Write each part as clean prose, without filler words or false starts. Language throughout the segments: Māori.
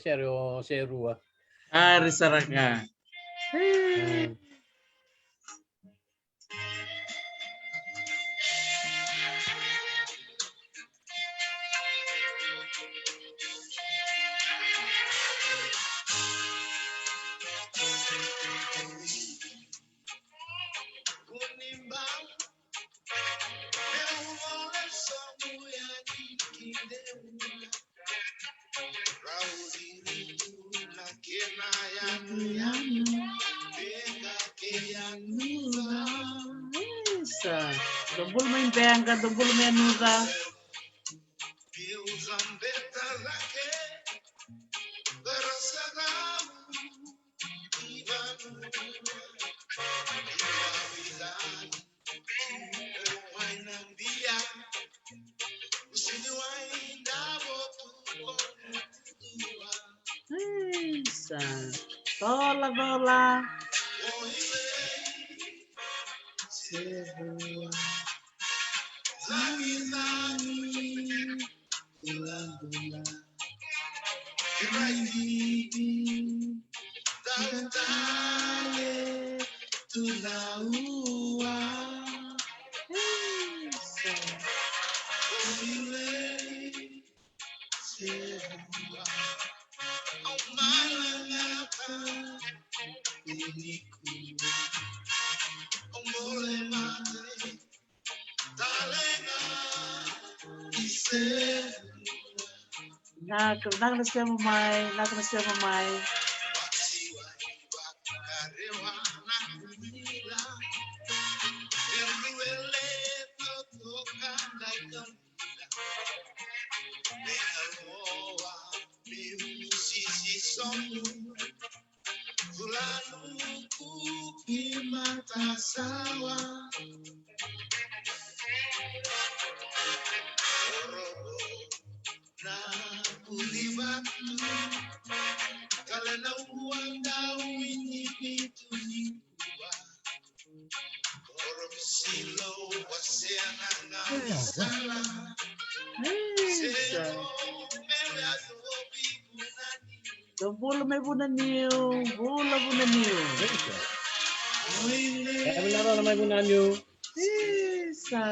serio serua. Hari saraka. Dumbul main bengka, dumbul main nura. Tola tola. Nak nasiya mamay. Bula may bunaniw. Bula bunaniw. Benar namanya gunanya. Isa.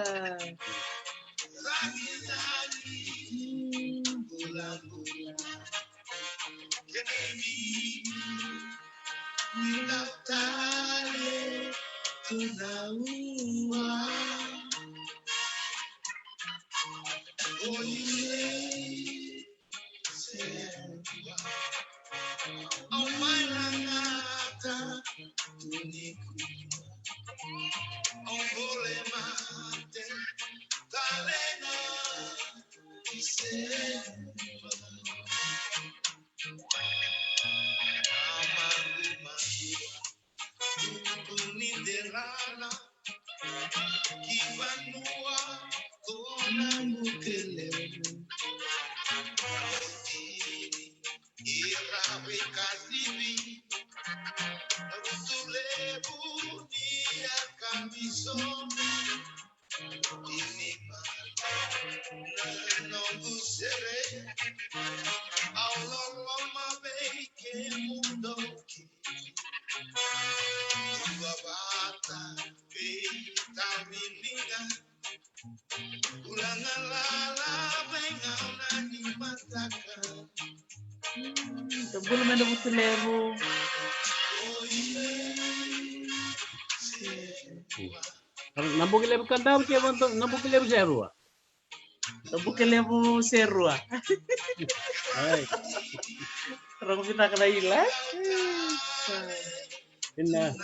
Bula may nabutulevo. Nambukilebu kan tahu siapa untuk nambukilebu serua. Nabutulevo serua. Terang kita kena hilang. Inna.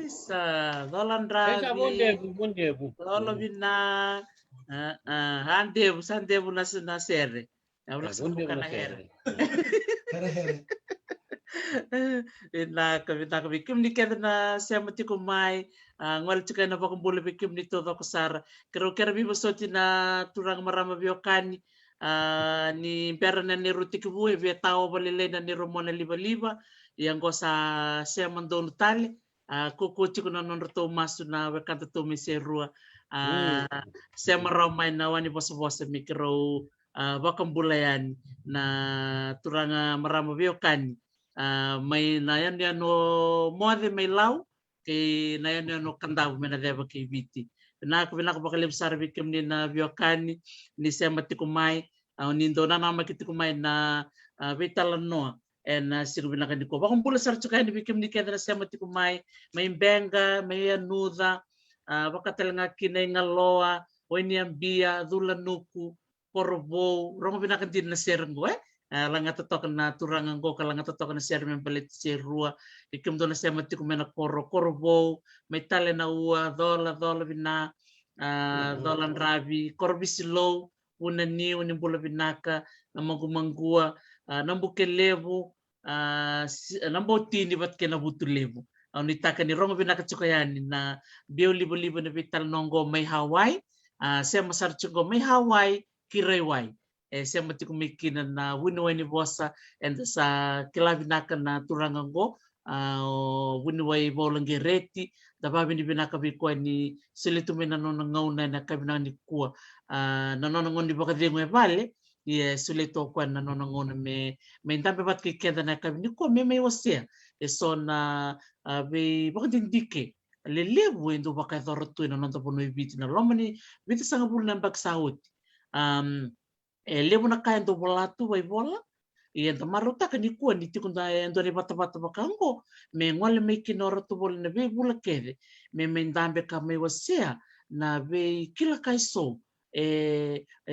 Sa dolan Esa ravi. bondebu. Lolo bina handebu sandebu na serre. Abla sa Bondebu bukan na na hera. sere. Vinaka bikim ni keda na sema tiko mai ngwal tika na baka bule bikim ni todo ko sara. Kero bibo soti na turang marama biokani ni pera na ni ruti kibu e via tao balile na ni romona liba yang go sa sema ndonu tale. Koko tiko na nonroto masu na wekanta to mi serua. Sema ramai na wani bosa mikro bakam bulayan na turanga marama biokani. May nayan yan no moade may law kay nayan yan no kandaw may nadeba kay biti na bakalim sarbi kim ni na biokani ni semati kumay nindo na makiti kumay na vitalan no and sigo binaka ni ko bakong pula sar tsukay ni bikim ni kaya na semati kumay may benga may anuda baka talanga kinay ngaloa o ni ambia dulanuku korbo romo binaka din na serenggo langa totok na turangan go kalanga totok na ser membelit serua ikim do na semati kumena korbo may tale na ua dola bina dolan rabi korbisilo una ni bula binaka na magumangua nambuke levu nambo tini bat kena butu levu ni taka ni rongo binaka tsukayani na bio libo na vital nongo may Hawaii sema sar tsugo may Hawaii kirewai sema tiku mikina na winuwai ni bosa and sa kilabinaka na turangan go winuwai bolange reti da babi ni binaka bikuwa ni silitu me nanona ngauna na kabina ni kuwa nanona ngoni baka dingo e vale sulitu kwa nanona ngona me ndambe bat kikenda na kabini kuwa me wasia so na baka dindike lelebu endo baka thorotu na nonta pono ibiti na lomani biti sanga bulu na mbak sauti lebu na kaya ndo bolatu vai bola enta maruta ka ni kuwa ni tikunda endo re bata bakango me ngole me kinora tu bola na ve bula kede me ndambe ka me wasea na ve kila kai so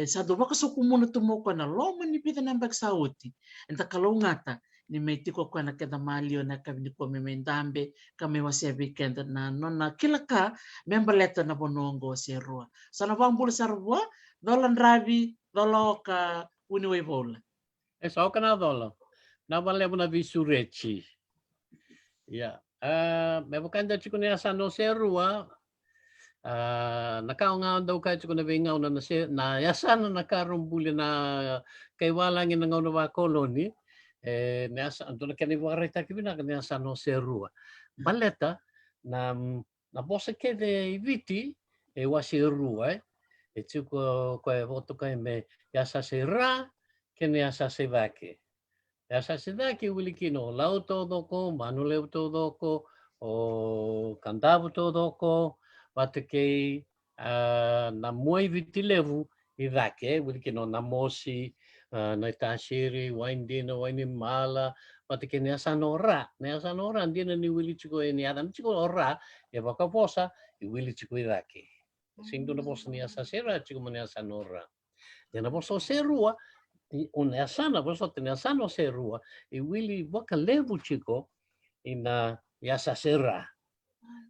sa do baka so kumuna tu moko na loma ni pita na mbak sauti enta kalau ngata ni me tiko kwa na keda malio na ka ni ko me ndambe ka me wasea weekend na nona kila ka membaleta na bonongo serua sana bambul sarwa dolan rabi dolo ka uniwe bola. Esa ka na dolo. Na bale na visureci. Ya. Me bakanda chiko ni asano serua. Nakaunga daw ka chiko na vingaw na yasan na nakarumbuli na kay walangin ng ngaw koloni. Nasa ando na kaniwarita kibina kanya asano serua. Baleta na bosa kede viti wasi rua Echuko ko voto kai me yasa se ra kene yasa se vake. Yasa se vake wilikino lauto doko manule todo ko o kandabu todo ko batke na moi vitilevu i vake wilikino na mosi na tashiri waindino waini mala batke ne yasa no ra ndina ni wilichiko ni adam chiko ora e baka posa i wilichiko i vake. Singdo na bosa niya sa sera chico mania sa nora. Ya na bosa serua una sana bosa tenia sano serua e willi boka levu chico ina ya sa sera.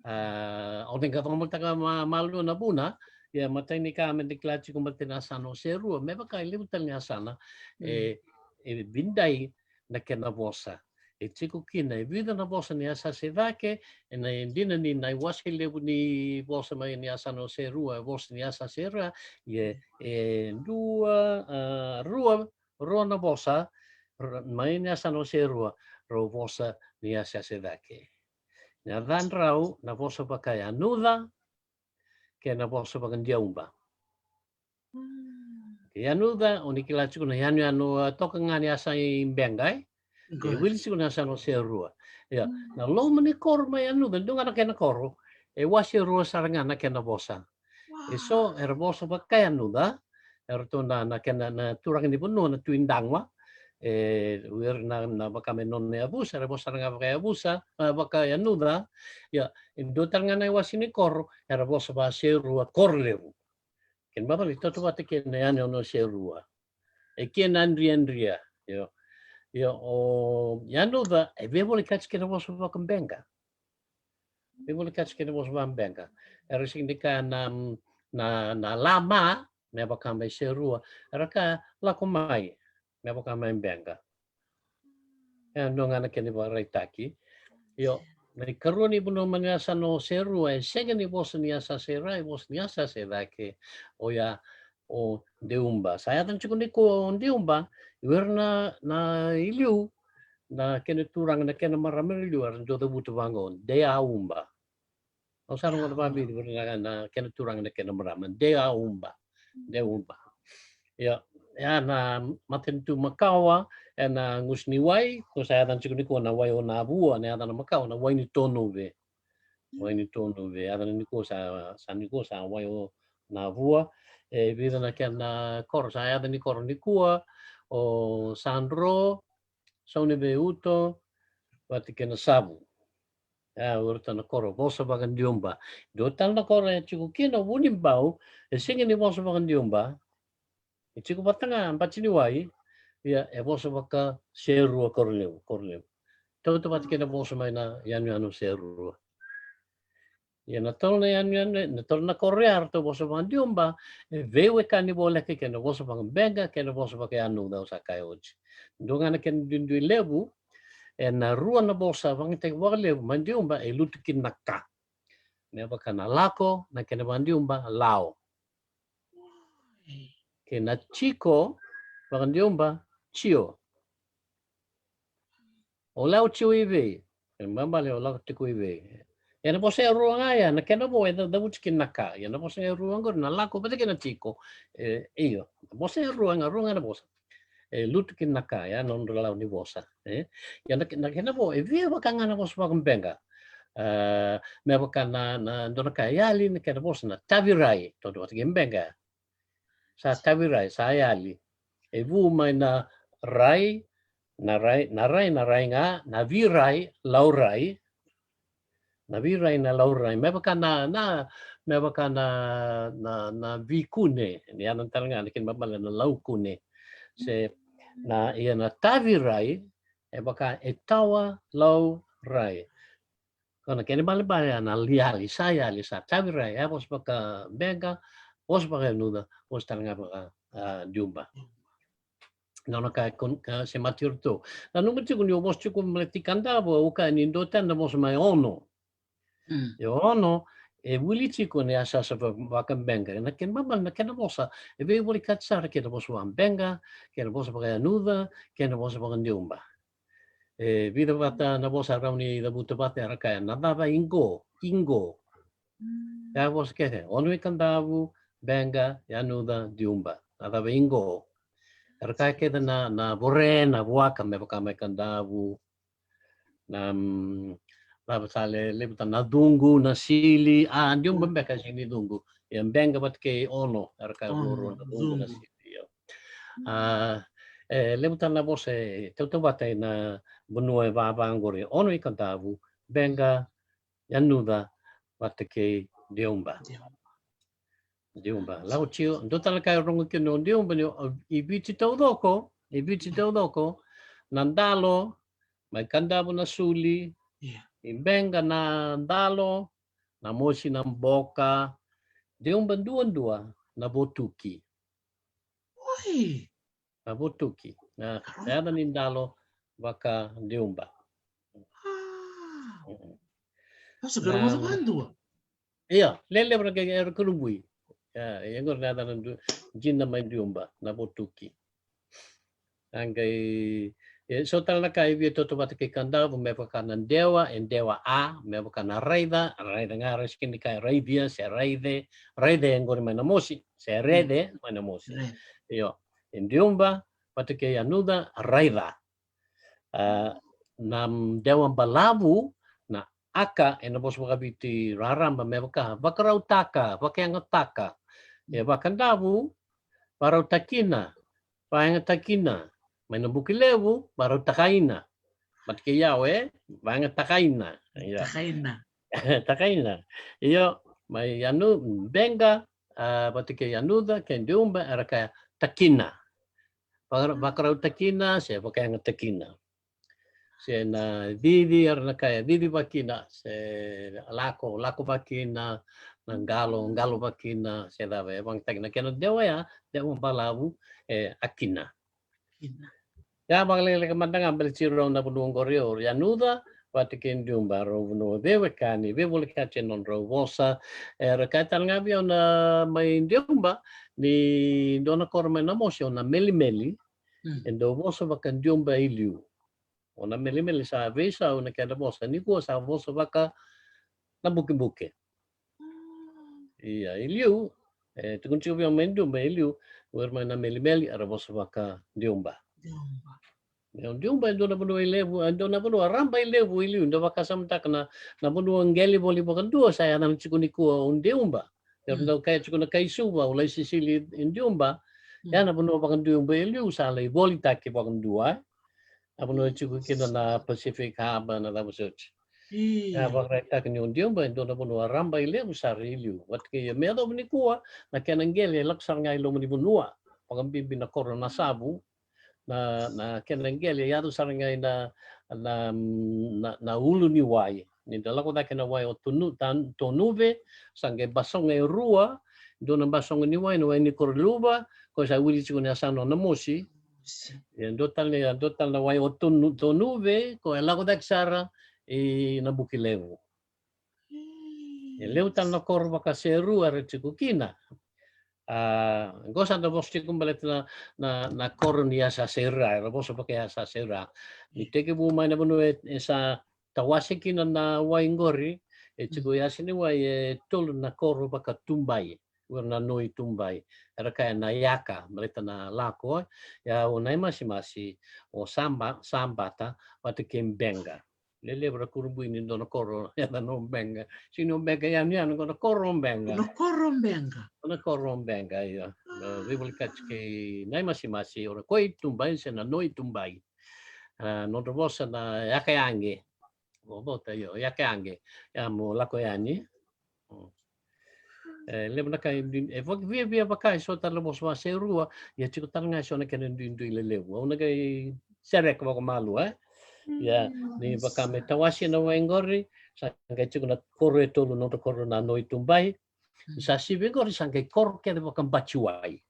Odenga tomo taka malu na buna ya matai ni ka men dikla chico matina sano serua me baka levu tenia sana bindai na kena bosa. Chico kina vida na bosa ni asa se vake na dina ni na wasi lebu ni bosa mai ni asa no se rua bosa ni asa sera ye rua na bosa mai ni asa no se rua ro bosa ni asa se vake na dan rau na bosa pakai anuda ke na bosa pakai diaumba ke anuda onikila chico na yanu toka ngani asa imbengai Willi si una sano se rua. Ya, na lo mani kor mai anu ben dunga na kena koro. Wasi rua saranga na kena bosa. So era bosa ba kaya anu da. Era to na kena na turang ni puno na tuindangwa. Wir na baka menon ne abusa, era bosa nga baka abusa, baka anu da. Ya, indo tanga na wasi ni koro, era bosa ba se rua korleru. Ken baba li toto ba te kena ano no se rua. Ken andria. Yo. Ya o ya no da e vevo le catch che non posso fare con benga. Bibuli kat kina bos benga. Era sindika na lama me baka mai serua. Era ka lakumai me baka mai benga. Nongana kini ba raitaki. Yo Nai karuni buno maniasa no serua e segani bos niasa serai bos niasa serake oya o deumba. Saya tan cukup ko deumba werna na iliu na kene turang na kene marameliu ar do butu bangon de aumba. O sarong na babi na kene turang na kene maraman de aumba. De umba. Ya na matentu makawa na ngusni wai ko saya tan cukup ko na wai o na bua na na makawa na wai ni tonu ve. Wai ni tonu ve ada ni ko sa wai o na bua e vida na kena kor saya ada ni kor ni kua o Sandro Sone Beuto wati kena sabu. Ya urta na koro bosa bagan diomba. Do tal na koro e chiku kina wunim bau e singi ni bosa bagan diomba. E chiku batanga pachini wai ya e bosa baka seru korleu. Tau tu wati kena bosa mai na yanu seru. Ya na tol na yan na tol na korear to bosa bagan diomba e vewe kani bola ke kena bosa bagan benga kena bosa bagan anu daw sa kayoj. Donga na kena dindui lebu e na rua na bosa wangite wale mandiumba e lutukin naka. Neba kana lako na kena mandiumba lao. Kena chiko mandiumba chio. O lao chio iwe. Mbambale o lao tiku iwe. E na bosa e rua ngaya na kena bo e da lutukin naka. E na bosa e rua ngor na lako pati kena chiko. Iyo. Bosa e rua na bosa. Lutukin naka ya non lao ni bosa. Ya na kena bo e via bakanga na bosa bagambenga. Me baka na dona kayali na kena bosa na tavirai todo wat gembenga. Sa tavirai sa ayali. E vu mai na rai nga na virai laurai. Na virai na laurai. Me baka na vikune. Ni anan talanga na kinabala na laukune. Se na ia na tavirai e baka e tawa laurai. Kona kene bale na liali saya lisa tavirai ya bos baka benga bos baka nuda bos talanga baka jumba. Nono ka se matir to. Na numero tu kunyo bos tu kumleti kanda bo uka ni dotan na bos mai ono. Yo ono e wili chico ne asa sa baka benga na ken babal na ken bosa e be wili katsar ke bos wan benga ke bos baka nuda ke bos baka jumba. Vida bata na bosa rauni da buta bata raka na dava ingo ya bos ke onu ikandavu benga yanuda diumba na dava ingo raka ke na bore na buaka me baka me kandavu na lava sale lebta na dungu na sili diumba beka sini dungu yang benga bat ke ono raka loro na dungu na sili lebta na bosa teu bata na bunua baba angore ono ikandavu benga yanuda watake diumba lau tio do talaka rongo ke no diumba i biti tau doko nandalo mai kandavu na suli i benga na ndalo na mosi na mboka diumba dua na botuki na ada ni ndalo baka diumba. Segera masuk hantu. Iya, lele berke kerubui. Ya, yang gor nada jinna mai diumba na botuki. Angkai so tal na kai vi toto bat ke kanda me baka na dewa en dewa a me baka na raida nga reskin di kai raibia se raide yang gor mai na mosi se rede mai na mosi. Iyo, en diumba bat ke yanuda raida. Nam dewa balabu na aka ena bos bakabiti raramba me baka bakarau taka bakang taka ya bakandavu barau takina paanga takina mai na bukilevu barau takaina batke yawe banga takaina ya takaina iyo mai yanu benga batke yanuda kendumba araka takina bakarau takina se bakang takina se na didi arna kaya didi bakina se lako bakina na galo bakina se dave bang tag na kena dewa ya dewa balabu akina ya bang lele kamandang ambel ciro na punuong korio ya nuda patikin diumba ro no deve kani ve boleh kace non ro vosa rekaitan ngabi na mai diumba ni dona korme na mosio na meli endo vosa bakan diumba iliu ona meli sa vesa ona kada vosa ni ko sa vosa baka na buke iya iliu tukun chubi o mendu iliu werma na meli ara vosa baka diumba diumba ndo na buno ilevu ndo na buno ramba ilevu iliu ndo baka samta kana na buno ngeli boli bakan dua saya na chukuni ko on diumba ndo kaya chukuna kai suba ulai sisili diumba ya na buno bakan diumba iliu sa lai boli taki bakan dua apa no chuku kina na Pacific Harbor na dapat search. Ya bakal tak nyun diomba ndo na puno ramba ile usar iliu. Wat ke me do ni kuwa na kenangele laksar ngai lo ni bunua. Pagam bibi na korona sabu na kenangele ya do sar ngai na ulu ni wai. Ni dala ko kena wai o tonuve sange basong ngai rua ndo na basong ni wai no ni korluba ko sa wili chiku na sano na mosi. Yang total na wai tonuve ko ela ko daksara na bukilevo. Leu tan na korba ka seru are kina. Gosa na bosti kumbalet na kornia sa sera, bosa pa kaya sa sera. Ni teke bu mai na buno sa tawasi kina na wai ngori chiku yasini wai tol na korba ka tumbai. Warna noi tumbai era kaya na yaka mereka na lako ya unai masih o sambata watu kembenga lele bra kurbu ini dono koro ya no benga sino benga ya ni no korombenga ya we will catch ke nai masih ora koi tumbai sena noi tumbai no robosa na yaka yange o bota yo yaka yange ya mo lako yani lembra kai via bakai so tala bos wa serua ya chico tanga so na kenen dindu ile lewu ona kai serek ko malu ya ni bakame tawasi na wengori sanga chico na korre tolu no to korona no itumbai sa si vengori sanga kor ke de bakam bachuai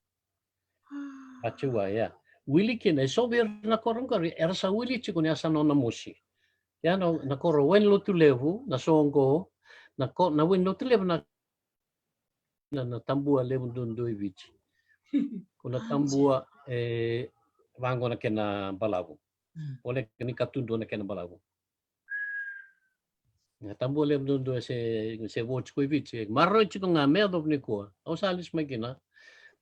ya wili kene so ver na korongori era sa wili chico na sa no na musi ya no na korro wen lo tu lewu na songo na wen lo tu lewu na tambua levu dundui vici. Kuna tambua vango na kena balavu. Oleh kini katundu na kena balavu. Na tambua levu dundu se watch ko vici. Marro chico nga merdo ni ko. O salis magina.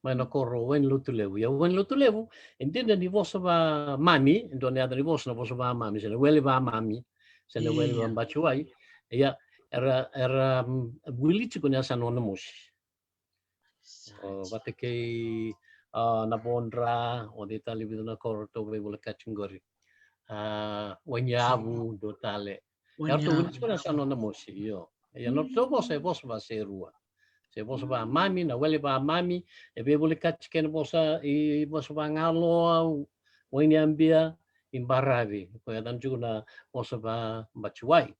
Mana korro wen lutu levu. Ya wen lutu levu. Entende ni vosa va mami. Entone ada ni vosa na vosa va mami. Sena wele va mami. Sena wele va bachuai. Ya era wili chico ni asa nona musi. Bateke na bondra o de tali na korto we boleh kachungori wanyabu do tale erto wili chuna sano na mosi yo ya no to bosa ba serua se bosa ba mami na wele ba mami e be boleh kachken bosa bosa ba ngalo wanyambia imbaravi ko ya dan juga bosa ba bachuai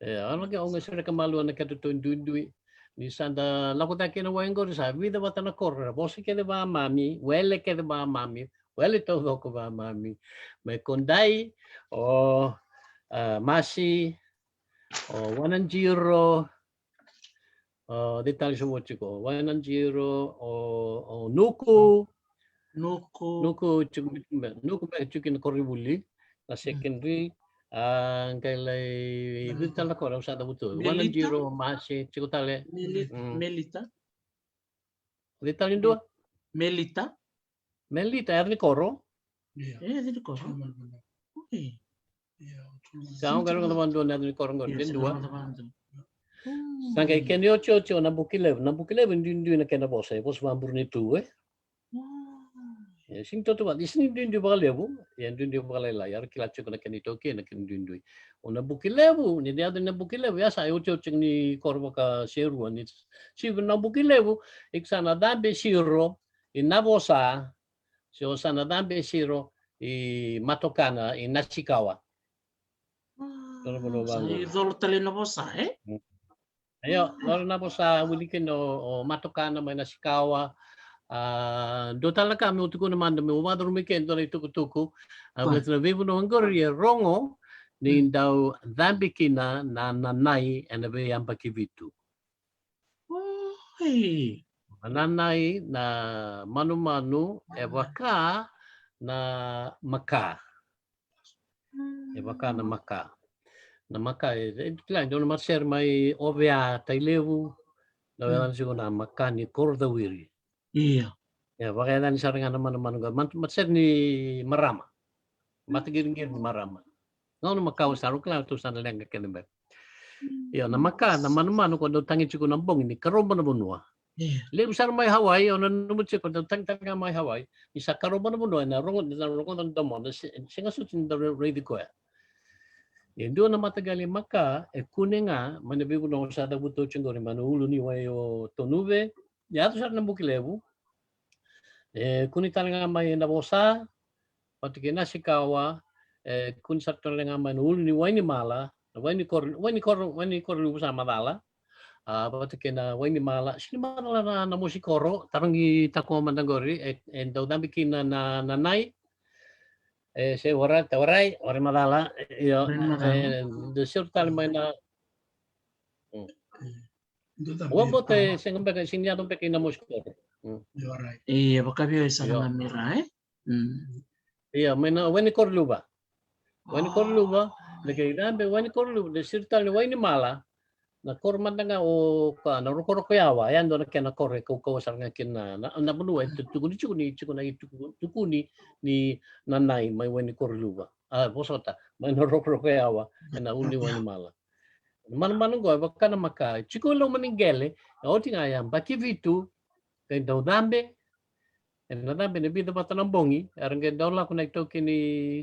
ano ke onga sere kamalu na katuto ndui ni sanda lakuta kena wengo sa vida batana korra bosi ke ba mami wele ke ba mami wele to ko ba mami me kondai o masi o 1-0 detalhe so chiko 1-0 o nuku chukin koribuli la secondary kay vital ko sa da buto 1-0 masi chiko tale Melita detalhe dua Melita era ni koro di koro Kau kalau teman dua nanti korang korang dua. Sangkai kenyo chocho na bukilev dindu na kena bosa bos mambur ni tu Ya sing to ba disini dindu bakalevu ya dindu bakalela ya kilat choko na kenito ke na dindu. Ona bukilevu ni dia na bukilevu ya sa chocho ni korba ka seru ni si na bukilevu iksana dambe siro inabosa si osana dambe siro i Matokana i Nashikawa. Sai dolo talina bosa, Ayo, lalo na po sa Wilikin o Matokana may Nashikawa. Do talaga kami utuko naman dami umadro weekend do tuku-tuku. But na vivo no angori rongo ni daw dhambi kina na nanay and be ang pakivitu. Nanay na manu-manu waka na maka. Waka na maka. Na maka lang do naman sir may obya tailewu. Daw siguro na maka ni Kordawiri. Iya. Ya, pakailan ni saringan naman matser ni marama. Matigiring ni marama. Ngayon makawasaro klang to sa nalang kakinibet. Ya, na maka na manu-manu ko do tangi chiko ng bong ni karoba na bunwa. Lebu sa may Hawaii o nanumut chiko do tang may Hawaii. Isa karoba na bunwa na rongon ng damo na singa sutin da ready ko ya. Doon na matagal yung maka kuning nga manabigo na sa dabuto chingo ni manuulo ni wayo tonuve. Ya to sa nang bukilebu. Kuni talaga may nabosa, pati kinasikawa, kuni sa talaga may nulo ni Wayne Mala, Wayne Corlu sa Madala, pati kina Wayne Mala, sino Mala na musikoro, tarang itako mandagori, and daw dami kina na nanay, se waray Madala, the sure talaga may na, wabot singambag sinyadong pekin na musikoro. Iya, baka biyo isa nga mira, Iya, may na Wayne Corlu ba? Wayne Corlu ba? Nagkailan ba Wayne Corlu? Desirtal ni Wayne Mala na korman na nga o ka na rokorokoyawa. Yan do na kaya na korre ko kawasar nga kina na bunuwa tukuni ni nanay may Wayne Corlu ba? Bosota may na rokorokoyawa na uni Wayne Mala. Man go baka na maka. Chikulo maningele, o tingayan bakivitu kay daw dambe. Na dambe na bida bata ng bongi. Arang kay daw lang ko nagtoki ni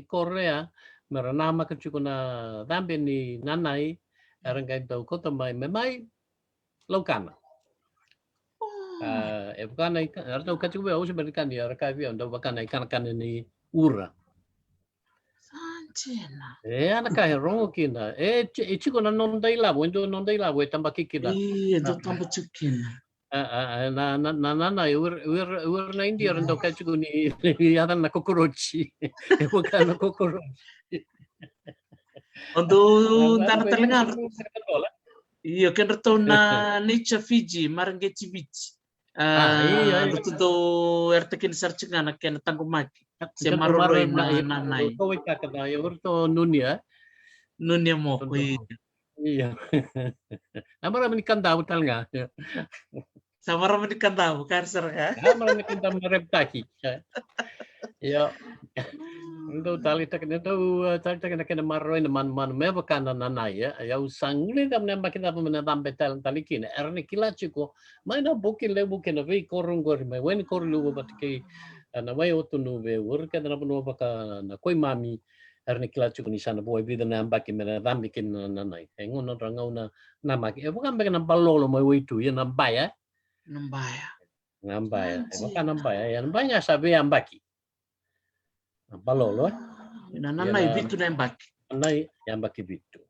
Korea. Meranama ka chiko na dambe ni nanay. Arang kay daw ko tamay may laukana. Baka na arang ka chiko ba o si balikan ni arang kay daw baka na ikan ni ura. Sanchena. Anak kay rongo kina. Chiko na nonday labo. Endo nonday labo. Tambaki kina. Iya, do tambo chukin. na nanay we're na India rin daw kaya ni yata na kokorochi. Wag na kokorochi. Ondo tana talaga. Iya, kan reto na Nature Fiji, Marangeti Beach. Iya. Do ertekin searching anak kena tanggumaki. Si maroroy na nanay. Kawai kakada, yung to nunya. Nunya mo. Iya. Marami ikan daw talaga. Sa marami ikan daw, cancer ka? Marami ikan daw na reptaki. Iya. Ito talita na kina maroy naman may baka na nanay. Ayaw sangli kam na makita pa manadambe talikin. Erni kilachi ko, may na bukin na vei korong gori may wen korlu bat kay na way otunuve urka na puno baka na koy mami. Erni kilachi ko ni sana buhay bida na ambaki manadambe kin na nanay. Engon na rangaw na namaki. Bukan baka na balolo may way to yan ambaya. Nambaya. Baka nambaya. Yan banya sabi ambaki. Balolo. Nanay bitu na ambaki. Nanay ambaki bitu.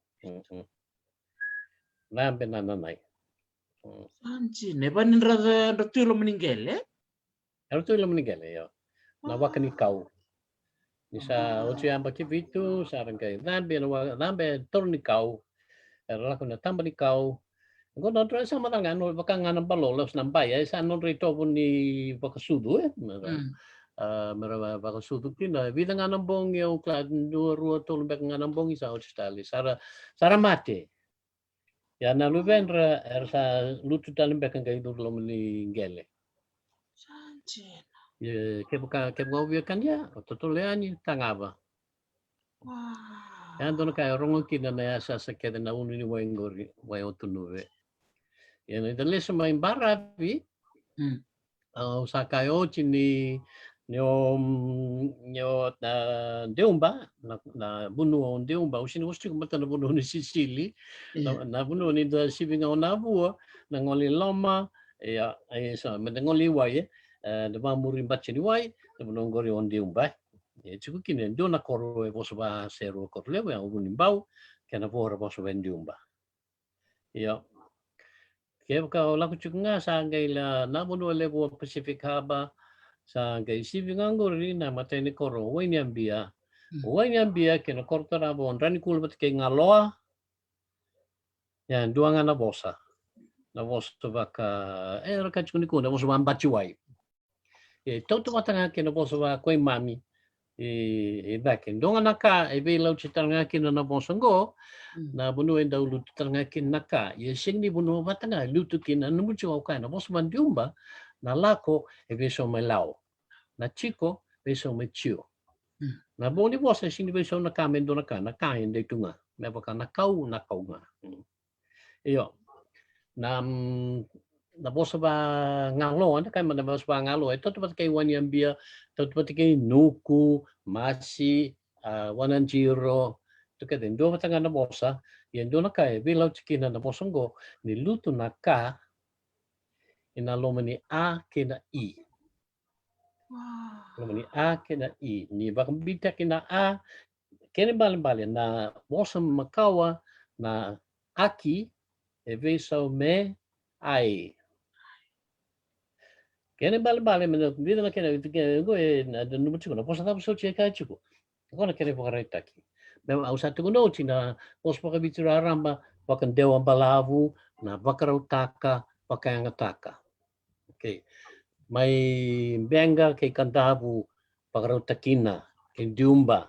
Nambe na nanay. Anji, nebanin ratulo meninggal. Ratulo meninggal ya. Nawakan ikaw. Nisa ocho ambaki bitu sarang kay nambe tornikaw. Erla ko na tambal ikaw. Kung nonton sa mga nga no baka nga nang balolos nang baya sa non rito po ni bakasudo mera bakasudo kina vida nga nang bong yung klad ruo tolong baka nga nang bong isa ostali sara mate ya na luvenra sa lutu talim baka nga idolo ni gele ke buka kan ya totoleani tangaba yan doon kay rongo kina na sa keda na unu ni wengori wayo tunuve. Yan ito sa mga barabi. Sa kayo ni na Deumba na bunuo Deumba usini gusto ko mata na bunuo ni Sicily na bunuo ni da sibing na buo na ngoli loma ay sa madangoli way da mamurin batchi ni way na bunuo gori on Deumba Chiku kini do na koro e boso ba seru korlevo ya ubunin bau kena vora boso vendiumba. Yo. Kaya ka laku chiku nga sa ngai la nabono levo Pacific Harbor sa ngai siving angori na matay ni koro wanyambia. Wanyambia kena korto na bon rani kulbat kay ngaloa. Yan dua nga na bosa. Na bosa baka raka chiku ni kuna boso ba bachiwai. Toto matanga kena boso ba koy mami. Back donga naka ebe lau chitanga kina na bosongo na bunu enda ulu tanga kin naka ye singni bunu batanga lutu kina numuchu au kana bos mandiumba na lako ebe so melau na chico beso me chiu na boni bosa singni beso na kamendo na kana ende tunga me baka na kau nga iyo na bosa ba ngalo anda kan na bosa ba ngalo ito to kay wanyambia to kay nuku masi 1-0 to kay do matanga na bosa yan do na kay bilaw chikina na bosongo ni luto na ka inalomani a kina i lomani a kina i ni bakambita kina a kene bali na bosa makawa na aki eveso me ai kene bali mena vida na kene go na numu chico na posa tapu so cheka chico kona kene pokaraita ki me au sa tuku no china pos poka bitura ramba pakan dewa balavu na bakarau taka pakanga taka okay mai benga ke kandavu pakarau takina ke diumba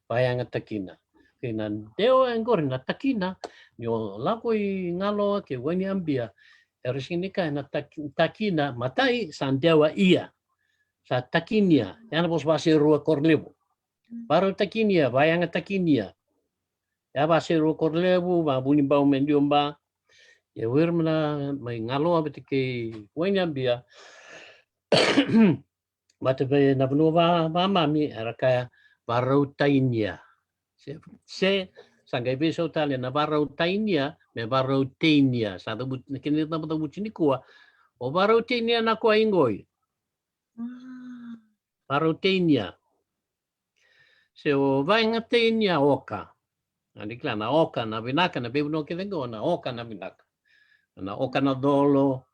payanga takina ke na dewa engor na takina yo lakoi ngalo ke wani ambia Erisinika na takina matai sandewa ia sa takinia yana bos basi rua korlebu baru takinia bayanga takinia ya basi rua korlebu ba buni bau mendiumba ya wirmana mai ngalo abitike wanyambia bate be na bunova ba mami araka baru tainia se sangai beso tali na baru tainia me baru tainia sa but kini na buchini kuwa o baru tainia na kuwa ingoi baru tainia se o vai ngatainia oka andikla na oka na binaka na bebuno kedengo na oka na binaka na oka na dolo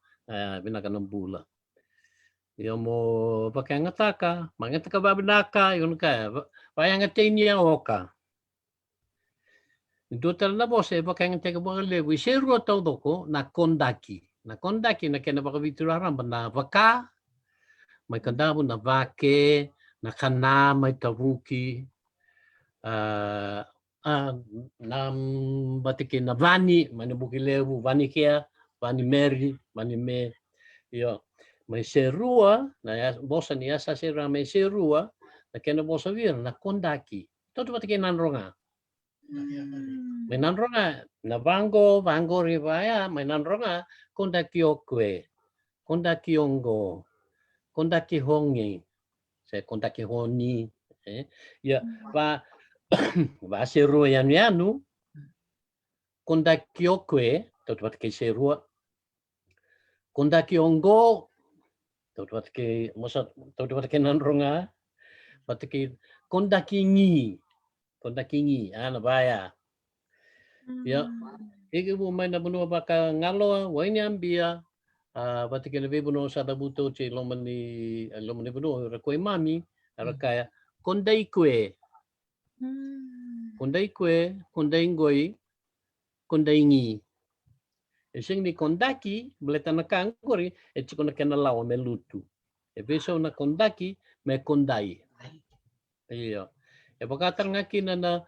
binaka na bula yo mo pakai ngataka mangataka babinaka yun ka vai ngatainia oka Total na bose pakai ngataka bagale wi seru tau doko na kondaki na kena baka bituraran na vaka mai kandabu na vake na kana mai tavuki nam batike na vani mani bukilevu vani kia vani meri vani me yo mai serua na bosa ni asa sera mai serua na kena bosa vir na kondaki toto batike nanronga mai nanronga na vango rivaya mai nanronga kondaki okwe kondaki ongo kondaki hongi se kondaki honi ya va serua yanu kondaki okwe toto batike serua kondaki ongo toto batike nanronga batike kondaki ngi ana baya ya ege bu mai na bunu baka ngalo waini ambia batike na bebuno sa dabuto che lomani bunu rakoi mami arakaya kondai kwe kondai ngoi kondai ngi esing ni kondaki beleta na kangori e chiko na kena lawa me lutu e beso na kondaki me kondai iyo e bakatar ngaki na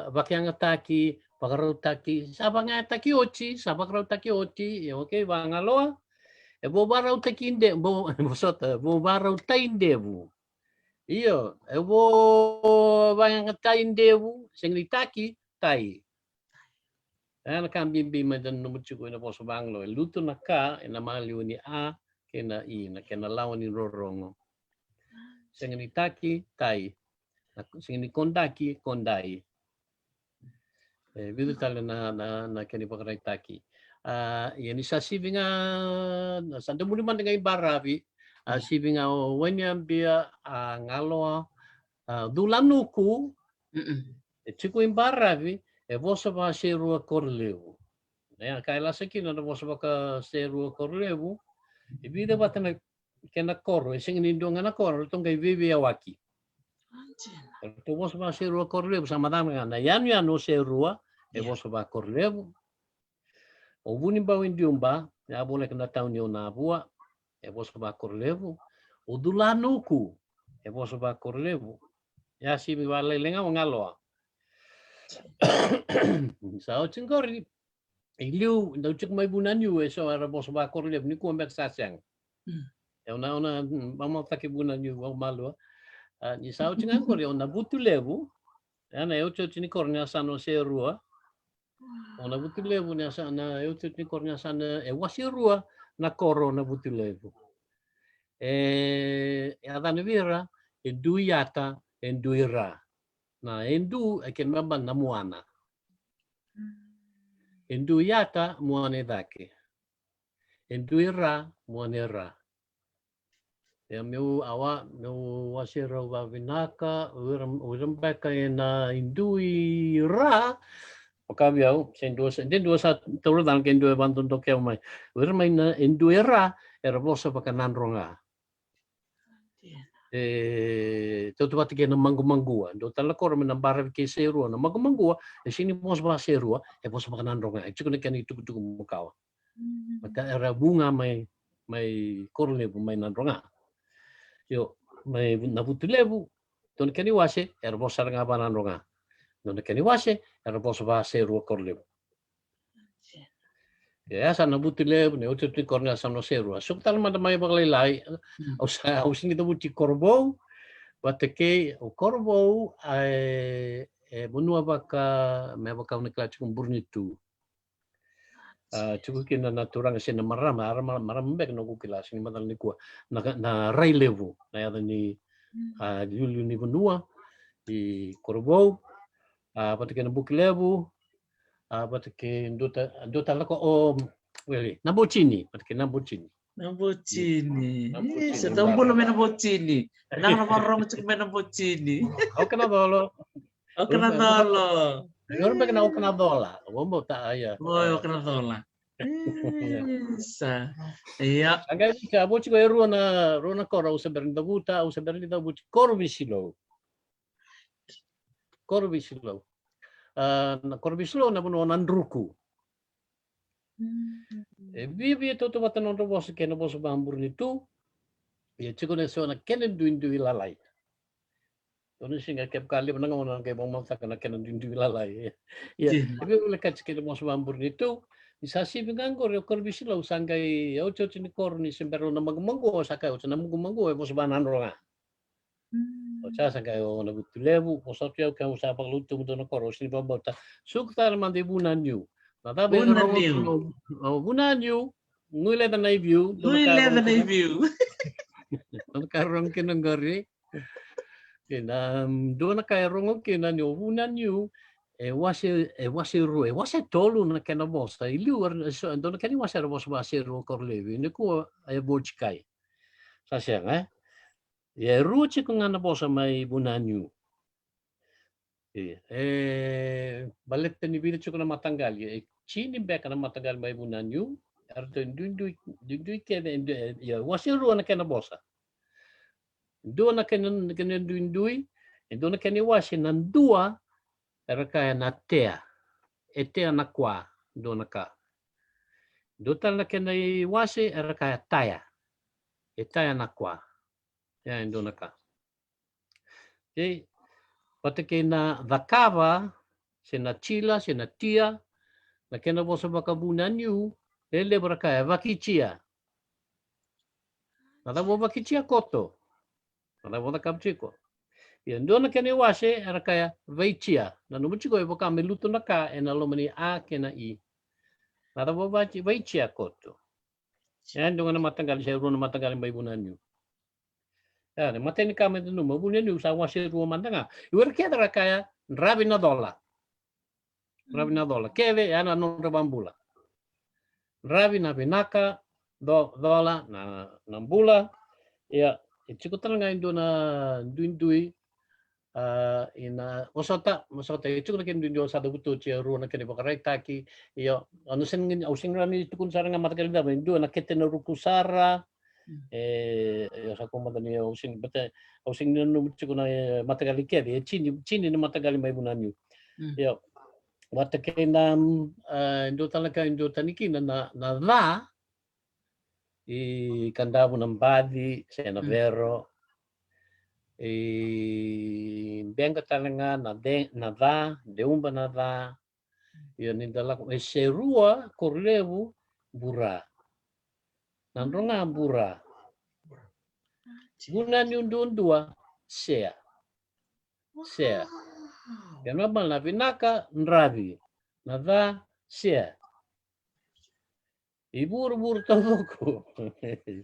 bakyanga taki pakarau taki sabanga taki ochi okay bangaloa e bo barau taki inde bo barau tainde bu iyo e bo banga tainde bu sing taki tai ana kambimbi madan numuchuko na boso banglo luto na ka na maliu ni a kena i na kena lawan ni rorongo sing ni taki tai sing ni kondaki kondai vidu tala na keni pakarai taki yani sa sivinga sanda muli man ngai baravi sivinga wanya bia ngalo Dulanuku, Mm-mm. tiku imbaravi, vosa va serua corlevo. Kaila sakina na vosa va serua corlevo, e vida batana kena corro, e singin indonga na corro, tonga vivi awaki. Anjena. Tu vosa va serua corlevo, sama dama na yanu serua, e Yeah. vosa va corlevo. O vuni bau indiumba, ya boleh kena tahu ni ona bua, e vosa va corlevo. O dulanuku, e vosa va corlevo. Ya si mi va lenga ngaloa. Sao cingori. Iliu, ndau cik mai bunan yu, so ara vosa va corlevo, ni kuambek sasang. E ona mama taki bunan yu, au malu. Ni sao cingori, ona butu levu, ana eu cini kornya sano serua. Ona butu levu ni asana, eu cini kornya sana, e wasi rua na koro na butu levu. Adana vira, e dui yata, e dui ra. Na endu e ken mamba na muana. Endu yata muane dake. Endu ra muane ra. Ya meu awa meu wasira wa vinaka uram beka na indui ra. Pakabiau sen dua sa toro dan ken dua bantun tokyo mai. Uram mai na indui ra era bosa pakanan ronga. Tutu bati ke na mangu-mangua. Do tala kor me na bara ke serua na mangu-mangua, e sini bos ba serua, e bos makanan ronga. E chuko kan itu tuku mukawa. Maka era bunga mai korlebu mai nan ronga. Yo mai na butu lebu, don keni wase, era bos saranga banan ronga. Don keni wase, era bos ba serua korlebu. Ya sana butu lebu ne utu korna sana serua. Suk tal mada mai baglai au sini to buti korbo. Watake o corvo bunua baka me baka unikla chukum burnitu. Chuku kina na turanga sina marama bek no kukila sini madal ni kua na rai levu na yada ni yulu ni bunua di corvo watake na buki levu watake ndota lako o weli na bocini watake na bocini. Na bocini. Bocini, Sa tambulo me na bocini. Na marong cuk me na bocini. Au kana dolo. O kana dolo. Orang bek na kana dola. Wombo ta aya. Boy, o kana dola. Sa. Iya. Angkai ka bochi ko rona kora usa berinda buta usa berinda buchi korbisilo. Korbisilo. Na korbisilo na buno nandruku. Bibi to batan on bos ke no bos bambur nitu. Ya chiko na so na kenen duindu lalai. Ono singa kep kali menang ono ke bang mata kana kenen duindu lalai. Ya, tapi oleh kat ke bos bambur nitu isasi binganggo re korbisilo sangkai au chochi ni korni sembero na magmango sakai o na magmango e bos banan ronga. O cha sangkai o na butulebu o sa tio ka usa pa lutu mo na koro sini bambota. Suktar man de bunanyu. Nada be bunanyu. Ngule da na view. Don karong kinangari. Do na kay rongo kinanyo bunanyu. wasi ru wasi tolu na kena bosta ilu don kani wasi wasi ru korlevi ni ko ay bochkai sasya ya ru chi ko ngana bosa mai bunanyu balet ni bini chi ko na matanggal chini beka na matanggal mai bunanyu arto dundu ke ya wasi ru na kena bosa do na kena dundui do na kani wasi nan dua era kaya na tea na kwa do na ka do tal na kena wase era kaya taya taya na kwa ya do na ka patake na vakava sina chila sina tia na kena bosa bakabunan yu ele kaya vakichia nada bo vakichia koto nada bo na kapchiko Ndo na kene wase era kaya vaichia na no chiko e boka meluto na ka e na lomani a kena i na da boba vaichia koto ya ndo na matanggal se ru na matanggal mai bunanyu ya ne mateni ka me no bunanyu sa wase ru mandanga iwer ke era kaya rabina dola keve ya na no bambula rabina binaka dola na nambula ya chiko tanga ndo na duindui ina osota itu na kin dinyo sa dabuto ru na kin pakarai taki iyo ano sen ausing rami tukun sarang matagal da ndo na kete na rukusara yo sa kumada ni ausing bata ausing no na matagal kedi chini na matagal may bunanyo yo wata kina ndo talaga ndo taniki na la i kandabo ng badi sa Navero benga talaga na deumba na yun indala ko serua korlevu bura nandronga bura gunan yung dua sea yan mabal na pinaka nrabi na sea ibur todo ko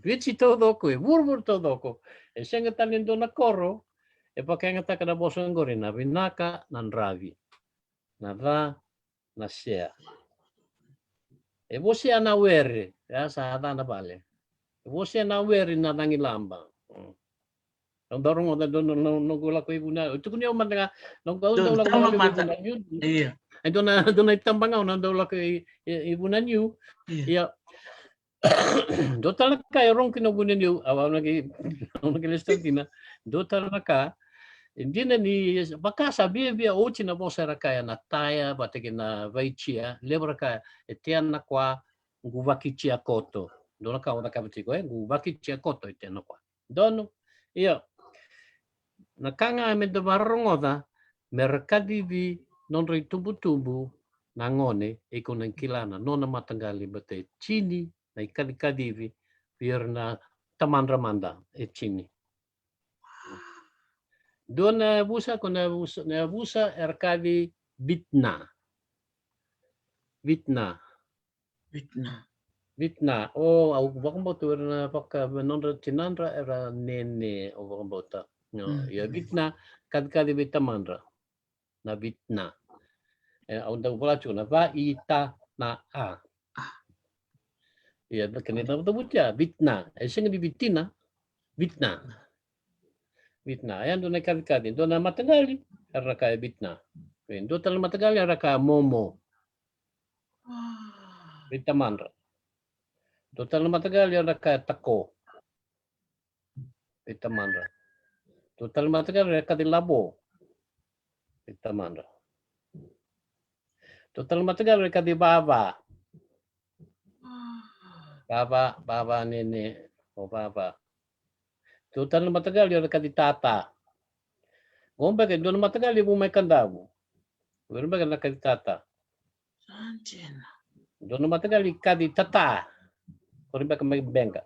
vici todo ko ibur todo ko senga talindo na koro pakengata kada bosong gore na binaka nan ravi na sea vosi ana were ya sa na bale vosi ana were na nangilamba ang dorong oda don no gula ko ibuna itu kunyo man nga no gaun daw lang Tama ko mata. ibuna yun Iya. ay don na itambangaw na daw lang ko ibuna niyo ya do talaga rong kinabunan niyo awan lagi listong tina do talaga hindi na ni baka sabi bia uchi na bo sera kaya na taya batike na vaichia lebra kaya etian na kwa nguvaki chia koto dona ka ona kabitiko nguvaki chia koto etian na kwa dono iyo nakanga me de barongoda merkadi vi non ritumbu nangone iko nang kilana nona matangali bate chini na ikadi vi biar na tamandra manda chini Dona busa ko na busa erkadi bitna. Oh, au bakang boto na paka menonra tinandra era nene o bakang bota. No, ya bitna kadi bitamandra. Na bitna. Au nda bolacho na va ita na a. Ya kanina butya bitna. Singa di bitina bitna. Ayan doon ay kadi. Doon na matagali. Araka bitna. Doon talaga matagali. Araka momo. Bitamandra. Doon talaga matagali. Araka tako. Bitamandra. Doon talaga matagali. Araka labo. Bitamandra. Doon talaga matagali. Araka baba. Baba nene. O baba. Doon talaga matagali. Araka tata. Kumbaga, doon matagali bumay kandabo. Doon ba nakaditata? Doon matagali kadi tata. Kung ba may benga?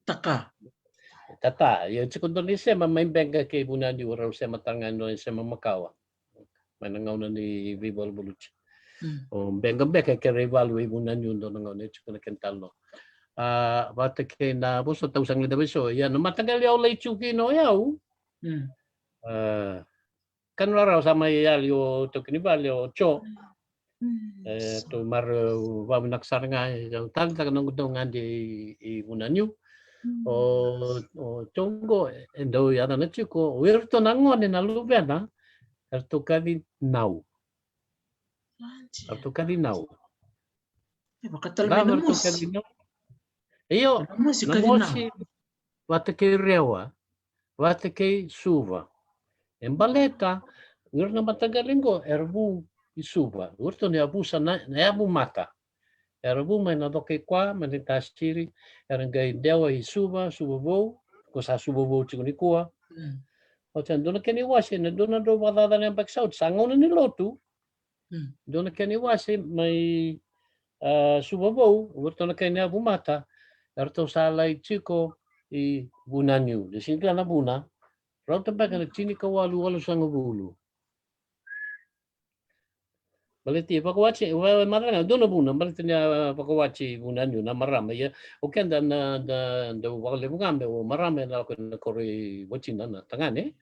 Tata. Yung segundo ni Sema may benga kay bunan di uraw sa matangan no sa mamakawa. Manangaw na ni Vibol Buluch. O benga kay rival way bunan yun doon ngaw na ito na kentalo. Bata kay na buso tausang lidabiso. Yan, matagali yaw lay chuki no yaw. Kan raw sama yo to kinibal yo cho to mar wa naksar nga tang nang gudongan di bunanyu o chongo endo yana na chiko wirto nangon na lubena erto kadi nau iyo namosi wate kay rewa wate kay suva embaleta ngir na matagalingo erbu isuba urto ni abusa na abu mata erbu may nadoke kwa manitas chiri erangay dewa isuba subobo ko sa subobo chikuni kuwa o chan doon kani wasi na doon do badada ng pagsaud sangon ni lotu doon kani wasi may subobo urto na kani abu mata erto salay chiko i bunanyu desinga na buna Rauta pa kana chini ka walu sa ngubulu. Baliti pakawachi maranga dono buna baliti niya pakawachi bunan yun na marama ya okay na wale ngambe o marama na ko na kori wachina na tangane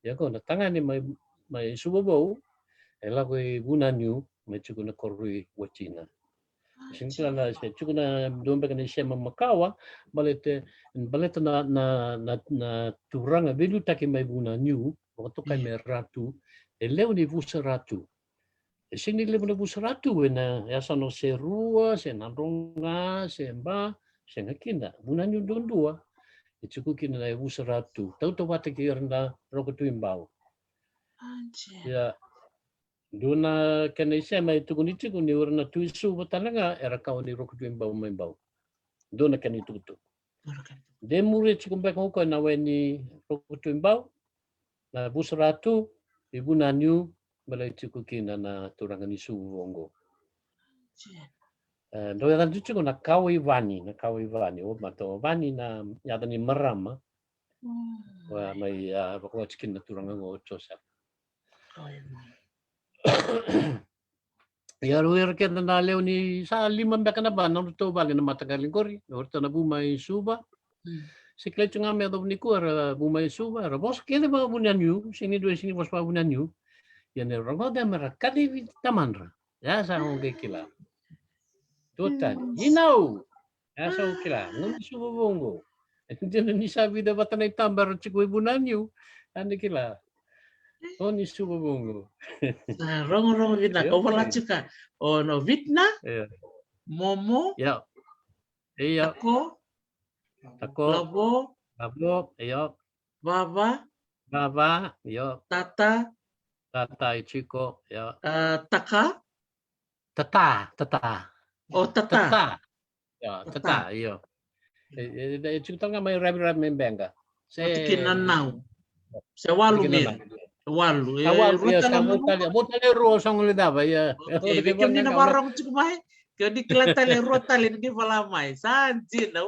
ya ko na tangane may subobo ela ko bunan yu may chuko na kori wachina. Singkla na siya chuko na doon pa kana siya mamakawa baliti na turanga bilu taki may bunan yu waktu kami ratu, leu ni vusa ratu. Sini leu ni vusa ratu, na yasa no se rua, se nandronga, se mba, se ngakina, bunanyu dondua. Itu kina na vusa ratu. Tau wate ki renda rokotu imbau. Ya, duna kena isa mai tukunitu ni urna tuisu batalanga era kau ni rokotu imbau membau. Duna kena itu. De muri cikumbe ko na weni rokotu imbau. Na vusa ratu ibu nanyu balai kina na turangan isu wongo. Doa kan tucu na kawi vani, o mato vani na yada ni merama. Wa mai bakwa cikin na turangan o chosa. Ya ruir ke na leo ni sa 5 mbeka na ba na to bali na matagal kori, orta na bumay suba. Siklet nga me do ni ko bumay suba, bos ke de ba bunanyu, sini do sini bos ba bunanyu. Yan ne rongo de mera kadi tamanra. Ya sa honge kila. Total. Ya sa kila. Ngun suba bongo. Hindi ni sabi da batanay tambar chikoy bunanyu. Andi kila. Oh, ni suba bongo. Rongo vina ko wala chika. O no vitna? Momo? Ya. Iya. Tako. Labo. Iya. Baba. Iya. Tata. Ichiko. Ya. Taka? Tata. Oh, tata. Ya, tata. Iya. Ichiko tanga may rabi membenga. Kinanau. Sa walu mir. Walu. Ya, botale ro sang lidaba ya. Kaya ni na warang cikumay. Kaya di kilatale ro talin di falamay. Sanjin na.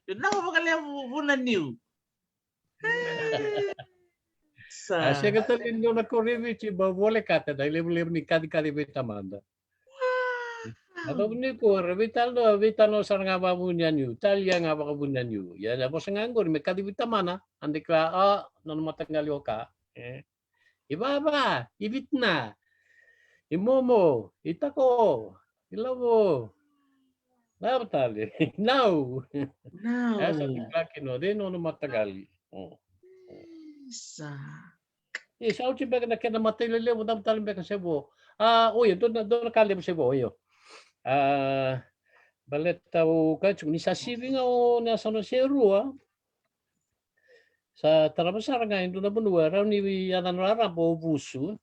Yun na makalia bunan niyo. Saya kata lindo na korevi ci ba boleh kata dai lebu ni kadi beta manda. Atau ni ko vital no saranga babunyan yu. Talya nga ba kabunyan yu. Ya na bosa ngangor me kadi beta mana. Andi kla non matangal yoka. Ibaba, ibitna. Imomo, itako. Ilabo. Nabatali. Now. Asa kino de no matagali. Sa uci beka na kena matay lele mo dam talim beka sebo. Oyo do na kalim sebo oyo. Baleta o ka ni sa siving o na sa no serua. Sa tarabasar nga indo na bunwa raw ni yadan rara po busu.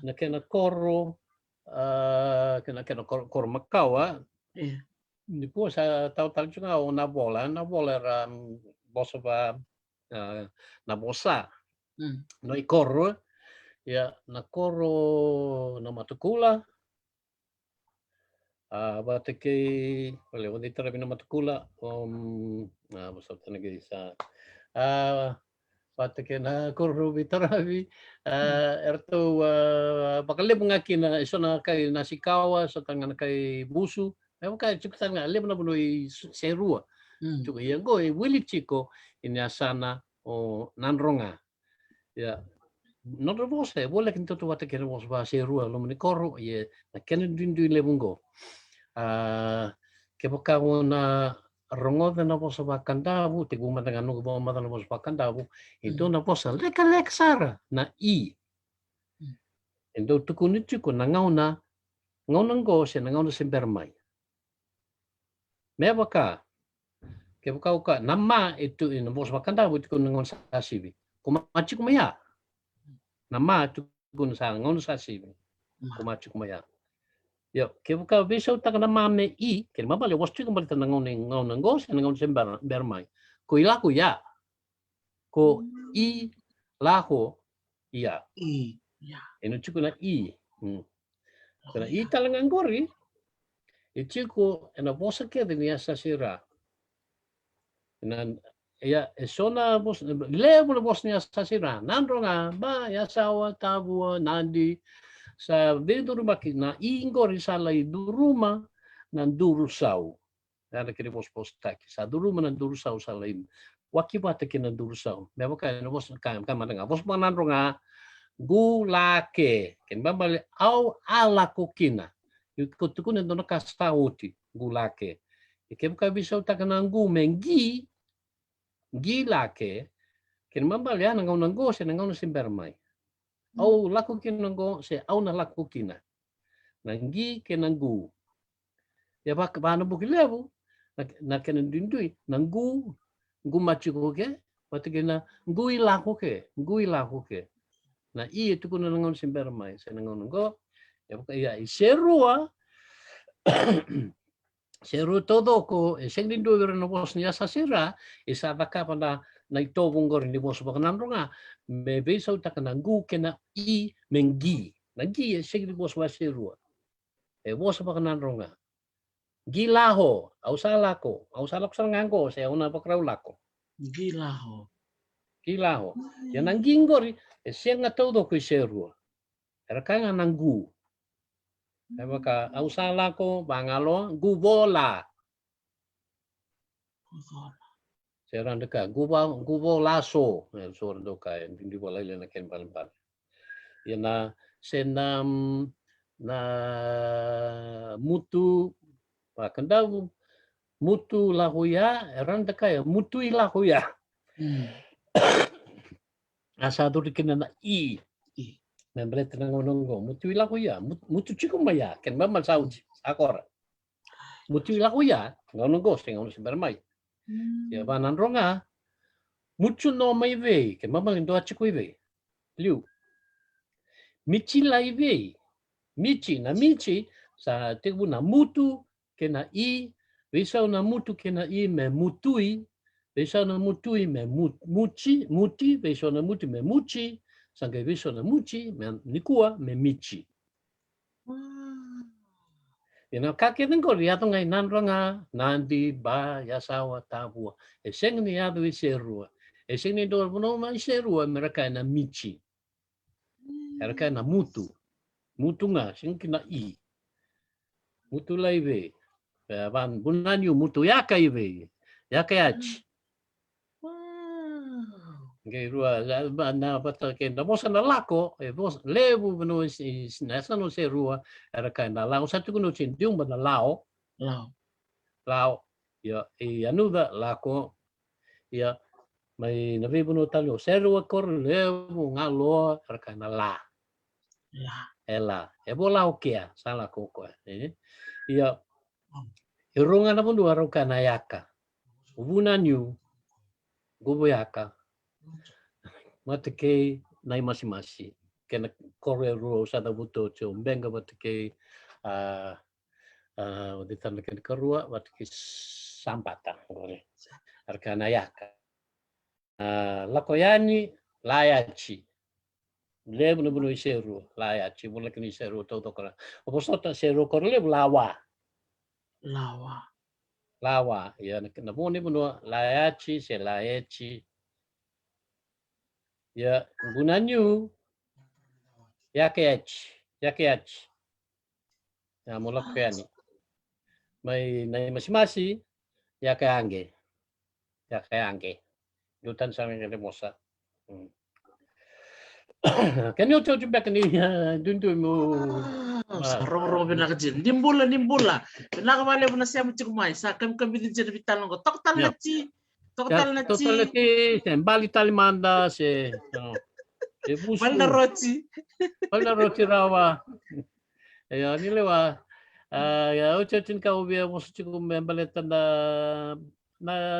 Na kena koro kena koro makawa. Di po sa tau nga o na bola bosa ba na bosa. No ikorro ya na korro na matukula bateke wala wala tarabi na matukula basta tanagi sa bateke na korro bitarabi erto bakalib nga kina iso na kay nasikawa sa tangan kay busu ay kay chikutan nga lib na bunoy serua tuko yang go wili chiko inyasana o nanronga. Ya, no robose, boleh kita tu wate kena bos bahasa rua lo menikoro ye, na kena dindu lebungo. Kebuka na rongo na bos bakandabu, tigu matangan no bawa matan bos bakandabu, itu na bos lek sara na i. Endo tukunitu ko na ngau nango se na ngau na sembermai. Mebaka kebuka uka nama itu ina bos bakandabu tiku nangon sasibi. Kumaci kumaya. Nama tu gun sang ngon sasibi. Kumaci kumaya. Yo, kebuka bisa utak nama me i, kel mabale wastu kembali tanang ngon ngos, ngon sembar bermai. Ko ilaku ya. Ko i lako iya. Ya. Eno cikuna i. Kana i talangan gori. Ichiku ena bosa ke de niasa sira. Nan ya esona bos level bosnya sasira nandro nga ba ya sawa tabu nandi sa dentro makina ingor sala duruma nan durusau nada kiri bos taki sa duruma nan durusau salaim wakibata kina durusau meba ka no bos ka manda bos nandro nga gulake ken bambale au ala kokina yutkuna dono kastauti gulake ke bisa utakanangu mengi gila ke Ken mambal ya nanggo se nanggo simbermai. Au laku kin nanggo se au na laku kina. Nanggi ke nanggu. Ya pak bana buki lebu. Na ken dindui nanggu ngu machi ko ke. Pati kena ngui laku ke. Na itu kuna nanggo simbermai se nanggo. Ya pak ya iserua. Seru todo ko seng dindu na bos niya sa sira isa baka pada na ito bungor ni bos baka nanronga me beso ta kanangu kena I mengi nagi seng di bos wa seru bos baka nanronga gilaho au salako sal nganggo se una pakrau lako Gilaho. ya nanggingori seng todo ko seru era kanga nanggu maka au salako bangalo gubola Seran deka gubo laso sor doka di bola ile na ken paling ya na senam na mutu pakanda mutu lahuya eran deka ya mutu ilahuya asa tu dikena na I membret nongo mutu ilahuya mutu cikumaya ken mamal sauji akor mutu ilahuya ngongo sing ono bermai ya banan ronga mutu no mai ve ke mama lindo achikui ve liu michi lai ve michi sa tebu na mutu ke na I bisa na mutu ke na I me mutui bisa na mutui me muti bisa na muti me muci sangke bisa na muci me nikua me michi Ina kake tengo riato ngai nan ronga nandi ba yasawa tabua. Seng ni adu iserua. Seng ni do no ma iserua mereka na michi. Mereka na mutu. Mutu nga sing kina I. Mutu laive. Ban bunanyu mutu yaka ive. Yaka yachi. Ngai rua na bata ke na bosa na lako bos lebu beno nasa no se rua era kai na lao satu kuno chin diung bana lao ya anuda lako ya mai na vibu no talo se rua kor lebu ngalo era kai na la ela bola okia sala koko ya irunga na bundu aroka na yaka ubunanyu goboyaka matake nai masi kena kore ro sada buto cho benga matake di tanah kena kerua matake sampata gore arkana yaka lakoyani layachi lebu no buno iseru layachi bola kini iseru toto kora oposota seru korle lawa ya na boni buno layachi se layachi ya gunanyu yakeach ya mulak yani may na masi yakeange dutan sa mga remosa can you tell back ni dundu mo sarong bina kajil nimbula pinakawala mo na siya mo cikumay sa kami din dyan bitalong ko total na chi bali talimanda se Balda roti rawa ya nilewa ya ucacin kau biar musuh cukup membaleta na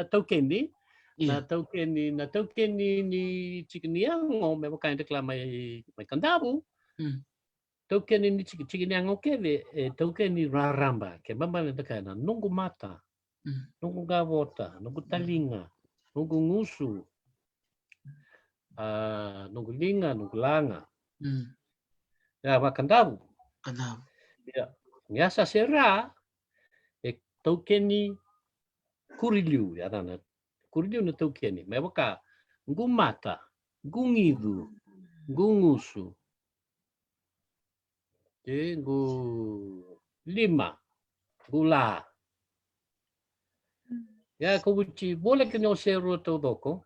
tokeni na tokeni ni cikiniango memang kain dekla mai kandabu tokeni ni cikiniango keve tokeni raramba ke membaleta kana nunggu mata nunggu gavota nunggu talinga nunggu ngusu nunggu linga nunggu langa ya makan dabu ya biasa sera tokeni kuriliu ya tanah kuriliu na tokeni mebaka ngumata gungidu gungusu ngu lima gula ya kubuci boleh kenyo seru todoko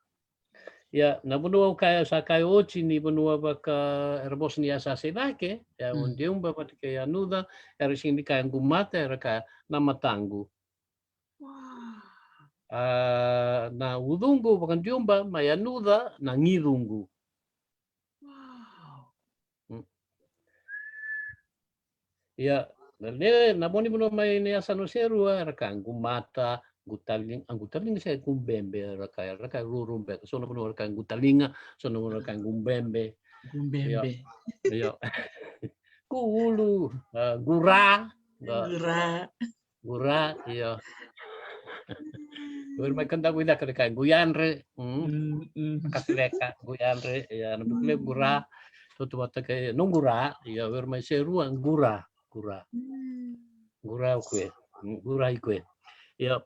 ya na benua kaya sakai oci ni benua baka erbos ni asase nake ya undium bapak kaya nuda erising di kaya gumata eraka nama tanggu na udungu wakanjumba mayanuda na ngirungu. Wow. Ya, naboni mo may niasa no serua rakang gumata gutaling ang gutaling sa gumbembe rakay rurumbe so no rakang gutalinga so no rakang gumbembe. Gumbembe. Ya. Kuulu gura Gura. ya. May kanda ko ida kay guyanre. Kasileka guyanre ya nabukle gura so tuwata kay nung gura ya may serua ang gura. Gura ikwe. Ya.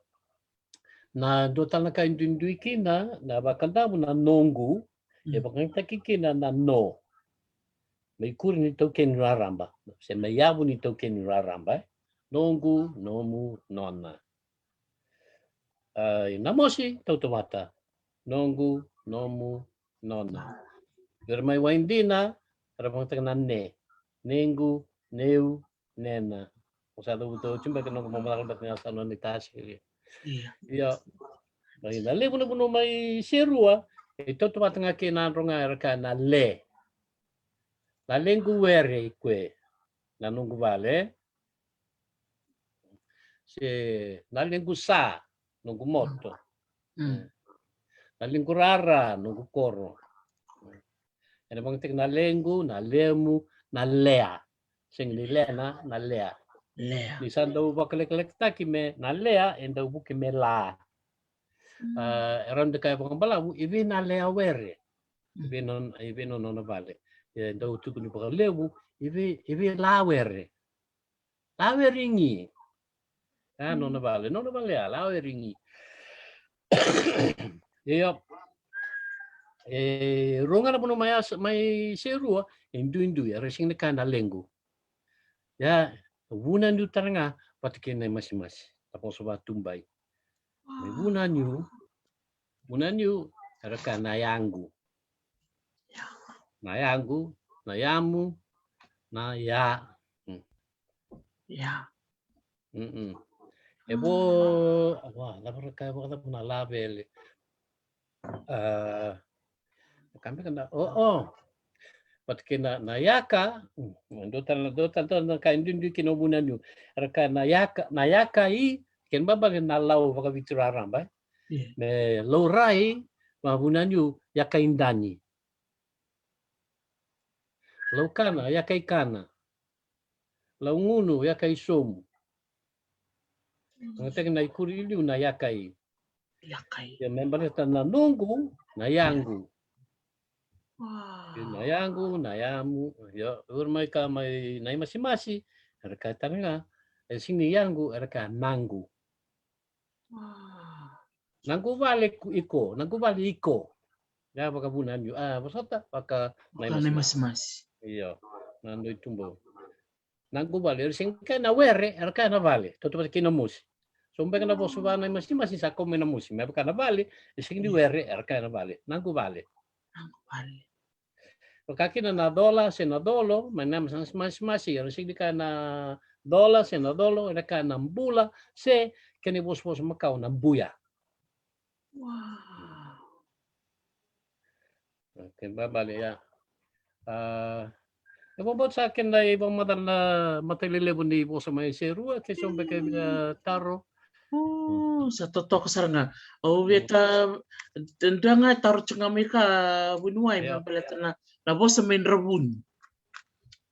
Na dotal na kain dindui kina na bakanda mo na nongu e bakanta kikina na no. May kuri ni token raramba. Se may yabu ni token raramba. Nongu, nomu, nonna. Namosi tautomata. Nongu, nomu, nonna. Pero may waindina rabang taganan ne. Nengu, neu, nena. Usado buto chumba que no como malakal bat nga sa no ni tashi. Iya. May nale puno may serua. Ito tumata nga kinanro nga erka na le. La lengu were ikwe. Nanungu vale. Se la lengu sa. Nungu moto. La lengu rara. Nungu koro. Ano bang tig na lengu, na lemu, na lea. Sing ni lena, na lea. Lea. Di san daw bakalek-lek takime na lea and daw bukime la. Around the kaya pang balabu, ibi na lea were. Ibi non na vale. Daw tuko ni bakalebu, ibi la were. La weringi. Non na vale la weringi. Iyo. Ronga na puno may serua, indu ya resing na kana lengu. Ya, wunan yu taranga patikin na mas. Tapos ba tumbay. May wunan yu araka nayangu. Nayangu, nayamu, naya. Ya. Ebo, lapar kaya wakata puna label. Kami kena, patikin na yaka, dotan na kain dindu kinobunan yu. Araka nayaka i, ken babag na law baka bituraram ba? Me lorai mabunan yu yakaindani. Laukana yakaikana. Laungunu yakaisomu. Ngatek na ikurilu na yakai. Ya member na nungu na yangu. Na yangu, na yamu. Ya urmay ka may naimasi-masi. Araka tanga. Sini yangu araka nangu. Nangu vale iko. Ya baka bunan yu. Basata baka naimasi-masi. Iya. Nando itumbo. Nangu vale. Singka na were araka na vale. Toto kinamusi. Sumbe ka na po suba na masi sa kome na musi. May baka na vale. Sing di were araka na vale. Nangu vale. Pagkakina na dola, senadolo, may naman mas-masi, sing di ka na dola, senadolo, ka na bula, se kanibos-bos makaw na buya. Wow. Okay, babali ya. Nababot sa akin na ibang matalilibon ni po sa may serua, kasi sumbe kay taro. Sa totoo kasar nga. Weta nga taro tsunga ka winuay mabalat na nabo sa main rabun.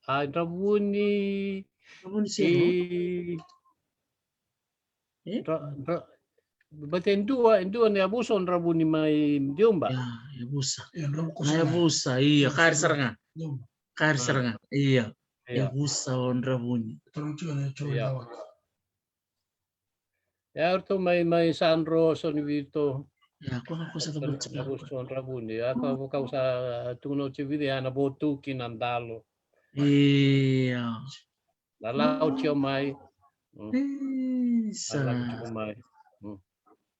Rabun ni Ba't endua ni abuson rabun ni may diomba. Yabusa. Iya, karisar nga. Iya. Yabusa on rabun. Ya orto may Sandro son Vito. Ya, ako sa tabot sa abuson rabun ni. Ako ka sa tuno chivide na botu kinandalo. Iya. Lalaw siya may.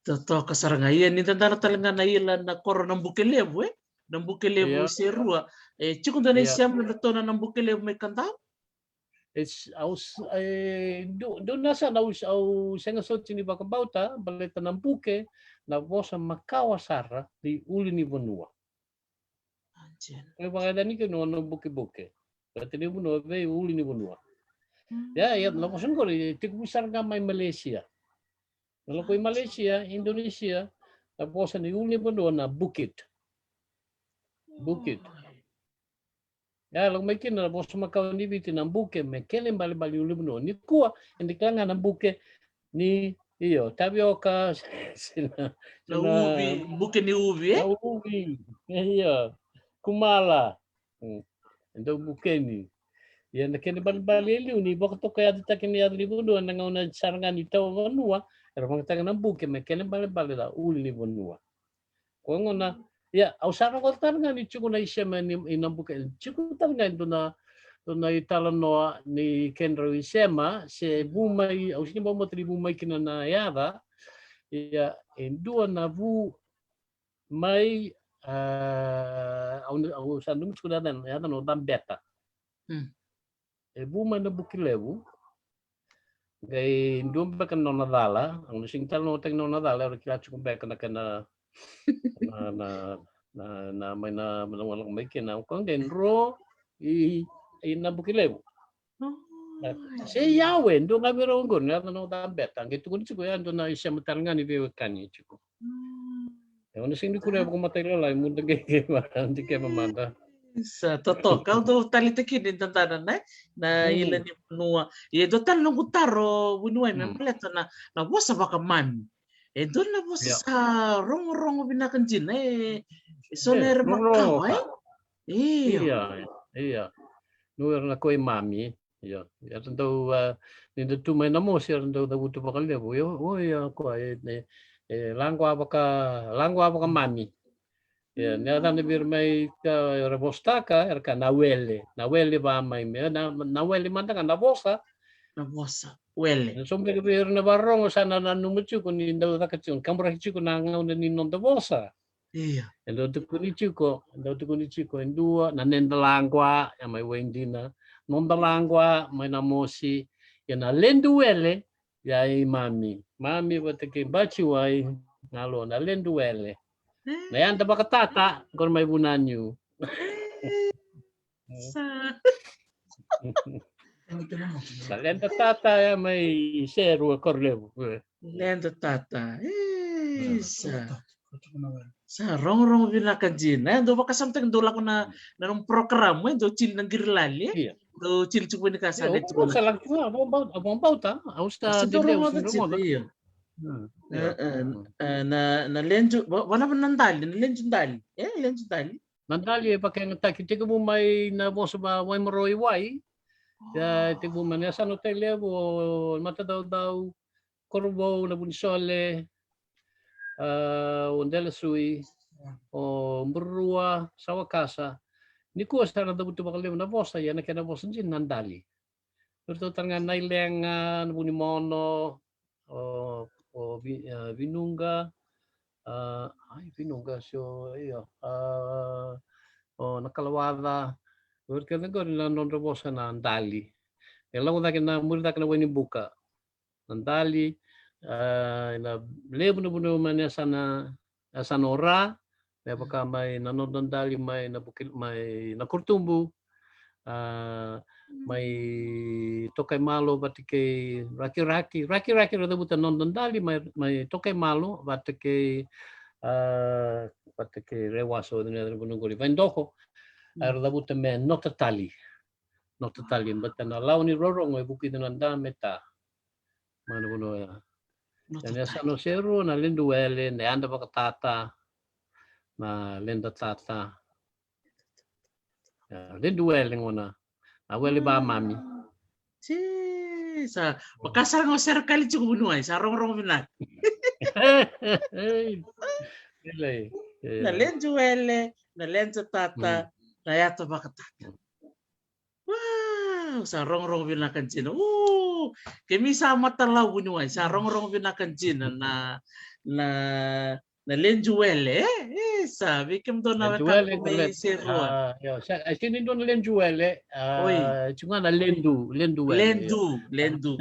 Totoo kasar nga yan. Nintanda na talaga na ilan na koro ng Bukelebu Ng Bukelebu serua. Chikunda na siyam na dato na ng Bukelebu may kanta? do nasa au senga soti ni bakabauta baleta nampuke na vosa makawa sara di uli ni vanua. Kaya baka dani ke no buke-buke. Berarti ni vanua ve uli ni vanua. Ya na vosa ko tik busar nga may Malaysia. Kalau ko Malaysia, Indonesia, na vosa ni uli ni vanua na bukit. Bukit. Ya, lang may kina boss makaw ni biti ng buke, may kailan bali-bali ulit mo. Ni kuha, hindi ka nga ng buke ni iyo, tapioca, sila, Na ubi, buke ni ubi, na ubi, iyo, kumala. Ito buke ni. Yan, na kini bali-bali ni, bakit to kaya dita kini adli mo doon, nang una sarangan ito, vanua, pero mga taga ng buke, may kailan bali-bali la, uli ni vanua. Kung nga, ya, ausara ko talaga ni Chuko na isya man inambuka. Chuko talaga ito na italan no ni Kenro Isema si bumay au sini ba mo tri bumay kinanayara ya indua na bu may au sandum sudah dan ya no dan beta. Bumay na bukilebu gay indum ba kan no nadala ang sing tal no teng no nadala kila Chuko ba kana na may na walang may kina ko genro na bukilew si Yahweh ndo nga biro ngon nga no tambet ang gitu kun sigo yan do na isya matalnga ni bewe kanyi chiko ono sing ko na ko matay la mo dagay hindi kay mamanda sa toto kau do talitiki din tantanan na ilan ni punua ye do tal no gutaro bunuay men pleto na bosa baka man doon na po sa rong-rong binakan din soler makaw iya nuer na koy mami ya tento nindo tumay na mo siya tento da buto bakal dia yo ya ko langwa baka mami ya ni ada ni bir may rebostaka erka nawele ba may nawele man na bosa wele. Sombre que na barrong sana na numuchu kun inda da kachun kamra chiku na ngau ni non da bosa. Iya. Endo tu kunichuko endua na nenda langwa ya mai wendina non da langwa mai na mosi ya na lenduele ya mami wate ke bachi wai ngalo na lenduele. Na yan da bakatata kon mai bunanyu. Lenda tata ya may seru korlew. Lenda tata. Sa rong binakajin. Do baka something do lako na nung program mo do chil ng girlali. Do chil chupo ni kasalit. Ko sa lang ko abong bauta. Austa dile mo. Na lenjo wala man nandali, lenjo dali. Lenjo dali. Nandali pa kay ngtakitigo mo may na boss ba way moroy way. Ya tibo man sa hotel levo mata daw korbo na bunsole ondela sui o mbrua sa wakasa ni ko sa na dabuto bakal na bosa ya na kana bosa din nandali pero tanga naileng na bunimono o vinunga vinunga so iyo o nakalawada porque agora não robosa na andali. Ela udah kena murid kena wani buka. Andali na lebu na buno manya sana ora. Ya baka may nanod andali may nabukil may nakurtumbu. May tokay malo batike raki rada buta non andali may tokay malo batike rewaso na buno goli. Vendoko Arda buta me not tali, but na law ni rorong ay bukid na meta. Mano buno ya. Ya sa no seru na linduele na anda baka tata na lenda tata. Ya linduele ngona. Aweli ba mami. Sa makasar ngo ser kali cukup buno ay sa rong binak. Na linduele, na lenda tata. Nayato bakatata. Wow, sa rong binakan China. Kami sama talaw bunuay sa rong binakan China na lenjuele. Isa, bikim do na Lenduele kanggo may serua. yo sini don lenduele Oi, cunga na lenduele yo. lendu.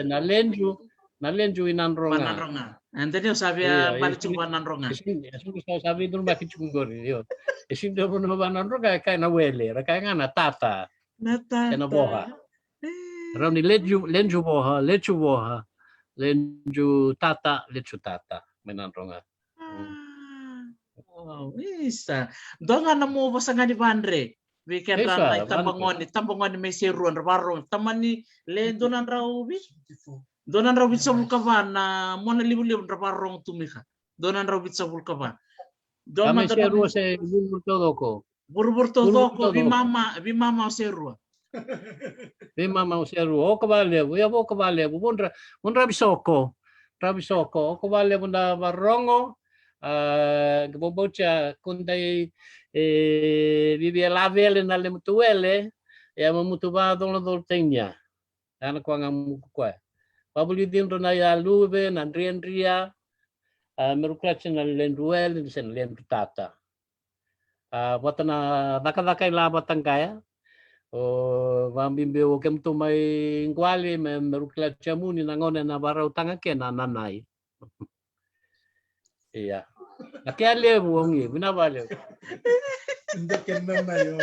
Na lendu inanronga. Bananronga. And then sabi Iya, balik yung bananronga. Isin gusto sabi doon bakit chungor yo. Isin do no bananronga kay na wele, kay nga na tata. Kaya na boha. Raw ni lenju boha, lenju tata, menanronga. Oh, isa. Doon nga namuha sa nga ni Bandre. Weekend Isa, na tambongon ni may siruan rabarong taman ni lendo nan raw donan raw sa vulkaban na mo na libu-libu rabarong tumika. Donan raw sa vulkaban. Doon Kami man seru sa bulbul todo ko. Burbur todo ko bi mama seru. Di mama seru. O kabale, o kabale, bundra bisoko. Rabisoko, o kabale bunda barongo. Gbobocha kundai vive lavele na lemutuele e mamutuba dono doltenya. Ana kwa ngamukwa. Babuli dindro na ya lube na ndria meruklache na lenduel sen lendu tata. Watana nakadaka ilabatan kaya. O vambimbe o kem tu mai ngwali meruklache muni na ngone na barau tanga ke na nanai. Iya. Nakiale buongi, binabale. Hindi kenna na yo.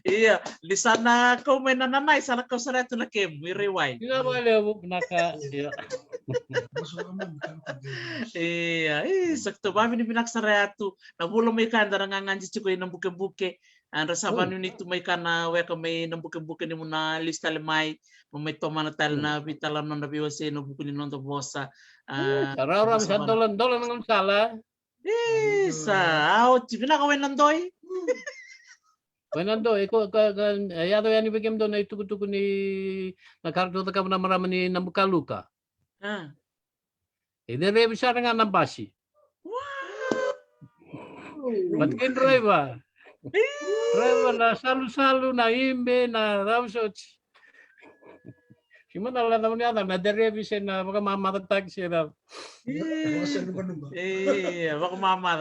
Iya, di sana kau main nanay sana kau sana tu nak kem miriwai. Binabale bu naka. Iya. Iya, sakto ba ni pinaksara tu. Nabulo may kanda nanganganji chiko ng buke-buke. Ang rasaban ni tu may kana we ka may ng buke-buke ni mo na lista limay. May toma na tal na bitalan na biwase no buku ni nonto bosa. Sarara sa dolan ng sala. Isa, chipina ka nandoy. Wenando iko yado yani bigem do na itukutuku ni nakarto ka na marama ni namukaluka. Idere bisa nga nambasi. Matkin driver. Driver na salu-salu na imbe na ramsoch. Simana la naman yata na dere bisa na baka mamatag siya. Baka mama.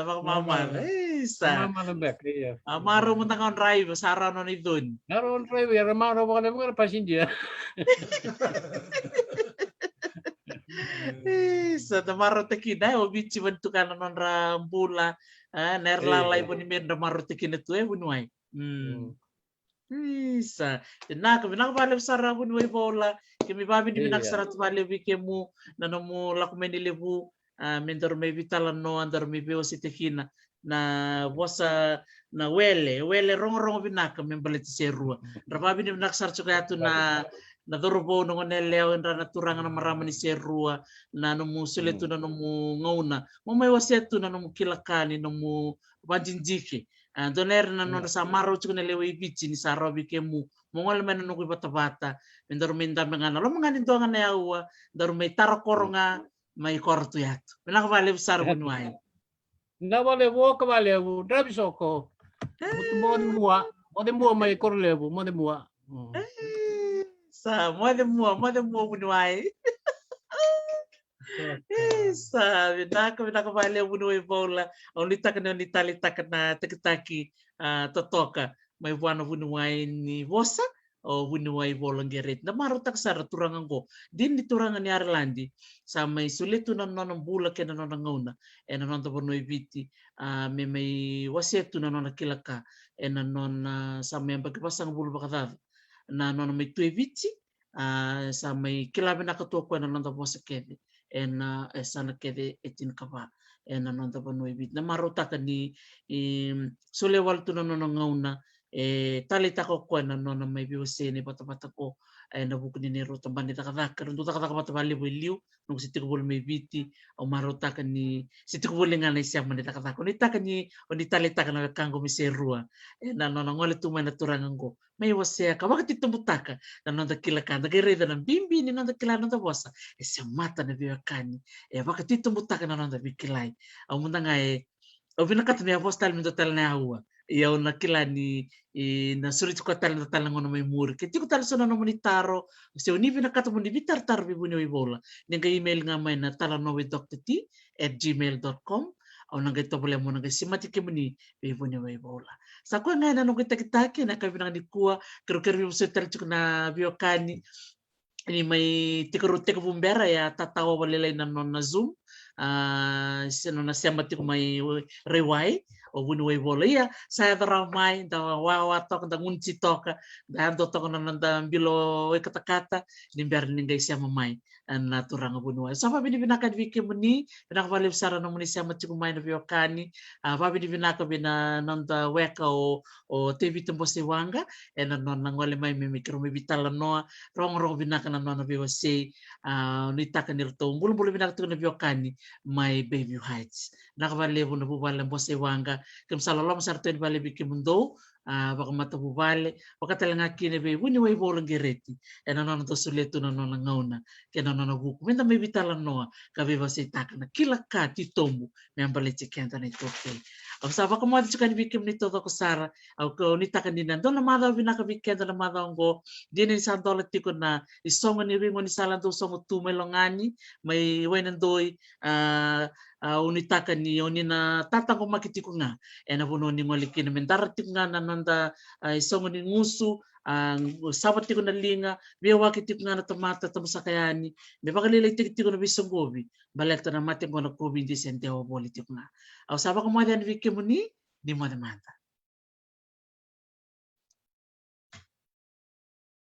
Isa. Mama na back. Iya. Amaro mo tang drive sara no ni dun. Naroon driver amaro ba kana mga passenger. Sa tamaro tekina o bichi bentuk kanan non rambula nerlalai boni mer tamaro tekina tu bunuai. Isa. Na kami nakabale sara bunuai bola. Kami babi ni binak sara tu bale bikemu nanomu lakumeni lebu mentor me vitalan no andar me beo si tekina na bosa na wele rong binak membalet serua. Rababi ni binak sara tu na dorobo no ngeleo en rana turanga na marama ni serua na no musuletu na no ngauna mo may wasetu na no kilakani no mu banjinjiki doner na no sa maro chu na lewe bichi ni sarobi kemu mongol men no bata mendor minda mengana lo mengani do ngana yawa dor may tarakoronga may kortu yato menaka vale besar bunwai Na vale wo ka vale wo drabisoko. Mo de mua may korlevo mo de mua. Sa mo de mua bunwai Sa binaka vale bunwai bola onita kana na tekitaki totoka may buwana bunwai ni bosa o bunwai bolang geret na marutak sara turangan ko din di turangan ni Arlandi sa may sulitu na non bula ke na non ngauna e na non to bunwai biti may wasetu na non kilaka e na non sa may pagpasang bulu bakata na non may tuwe biti sa may kilabi na katuwa na non to bosa kede en sana kede etin kaba en non to bunwai biti na marutak ni sulewal tu na non ngauna talita ko kwa na no may biwase ni pata ko ay nabuko ni nero tambani takadakar ndu takadaka bali boliu nung siti ko bol may biti o marota kan ni siti ko bolinga na siya man takadaka ni takani o ni talita kan na kango miserua na no ngole tu man turangan ko may wase ka bakit itubutaka na no dakilaka nagireda ng bimbi ni no dakila no bosa siya mata na biwakani bakit itubutaka na no dabikilay ang muna nga o binakat niya postal min total na hawa yaw na kila ni na sulit ko tal na talang may muri kiti ko tal so na monitaro so ni binakata mo ni bitar bi bunyo ibola ni email nga may na talanowe.t@gmail.com au nang to boleh mo nang simati ke muni be buni wai bola sa ko ngai na no kita kita ke na ka binang di kuwa kero bi so tel na biokani ini mai tikerute ke bumbera ya tatawa walelai na non na zoom sino na simati ko mai rewai o buni wai bola ya saya ramai da wawa tok da ngunci tok da ando tok na nanda bilo we kata-kata ni ber ningai siama mai na turang bunua sama bini binaka dike meni binaka vale sara no meni sama tiku mai na biokani va bini binaka bina nanda weka o tevi tembo se wanga e na nona ngole mai me mikro me vitala noa rong binaka na nona biwa se ni taka ni rto bulu binaka tu na biokani mai baby heights na vale bu na bu vale mbo se wanga kem salolom sarto ni vale bike mundo baka mata bu vale baka talenga kine be wini wai bolang gereti e na nona to suletu na nona ngauna ke na nona buku menda me vitala noa ka beba se takana kila ka ti tombu me ambale chikenta ni toke au sa baka mo chikani bikim ni todo ko sara au ko ni takani nan dona mada bina ka bikenda na mada ngo dini santola tiko na isonga ni ringo ni sala do songo tu melongani mai wenen doi unitaka ni onina tata ko makitiko nga ena bono ni ngoliki na mendara tiko nga na nanda isongo ni ngusu sabat tiko na linga biya waki tiko nga na tomata tamasakayani me bakalilay tiko na bisong gobi baleta na mati ko na kobi di sente o boli tiko nga au sabak mo dan wiki mo ni di mo demanda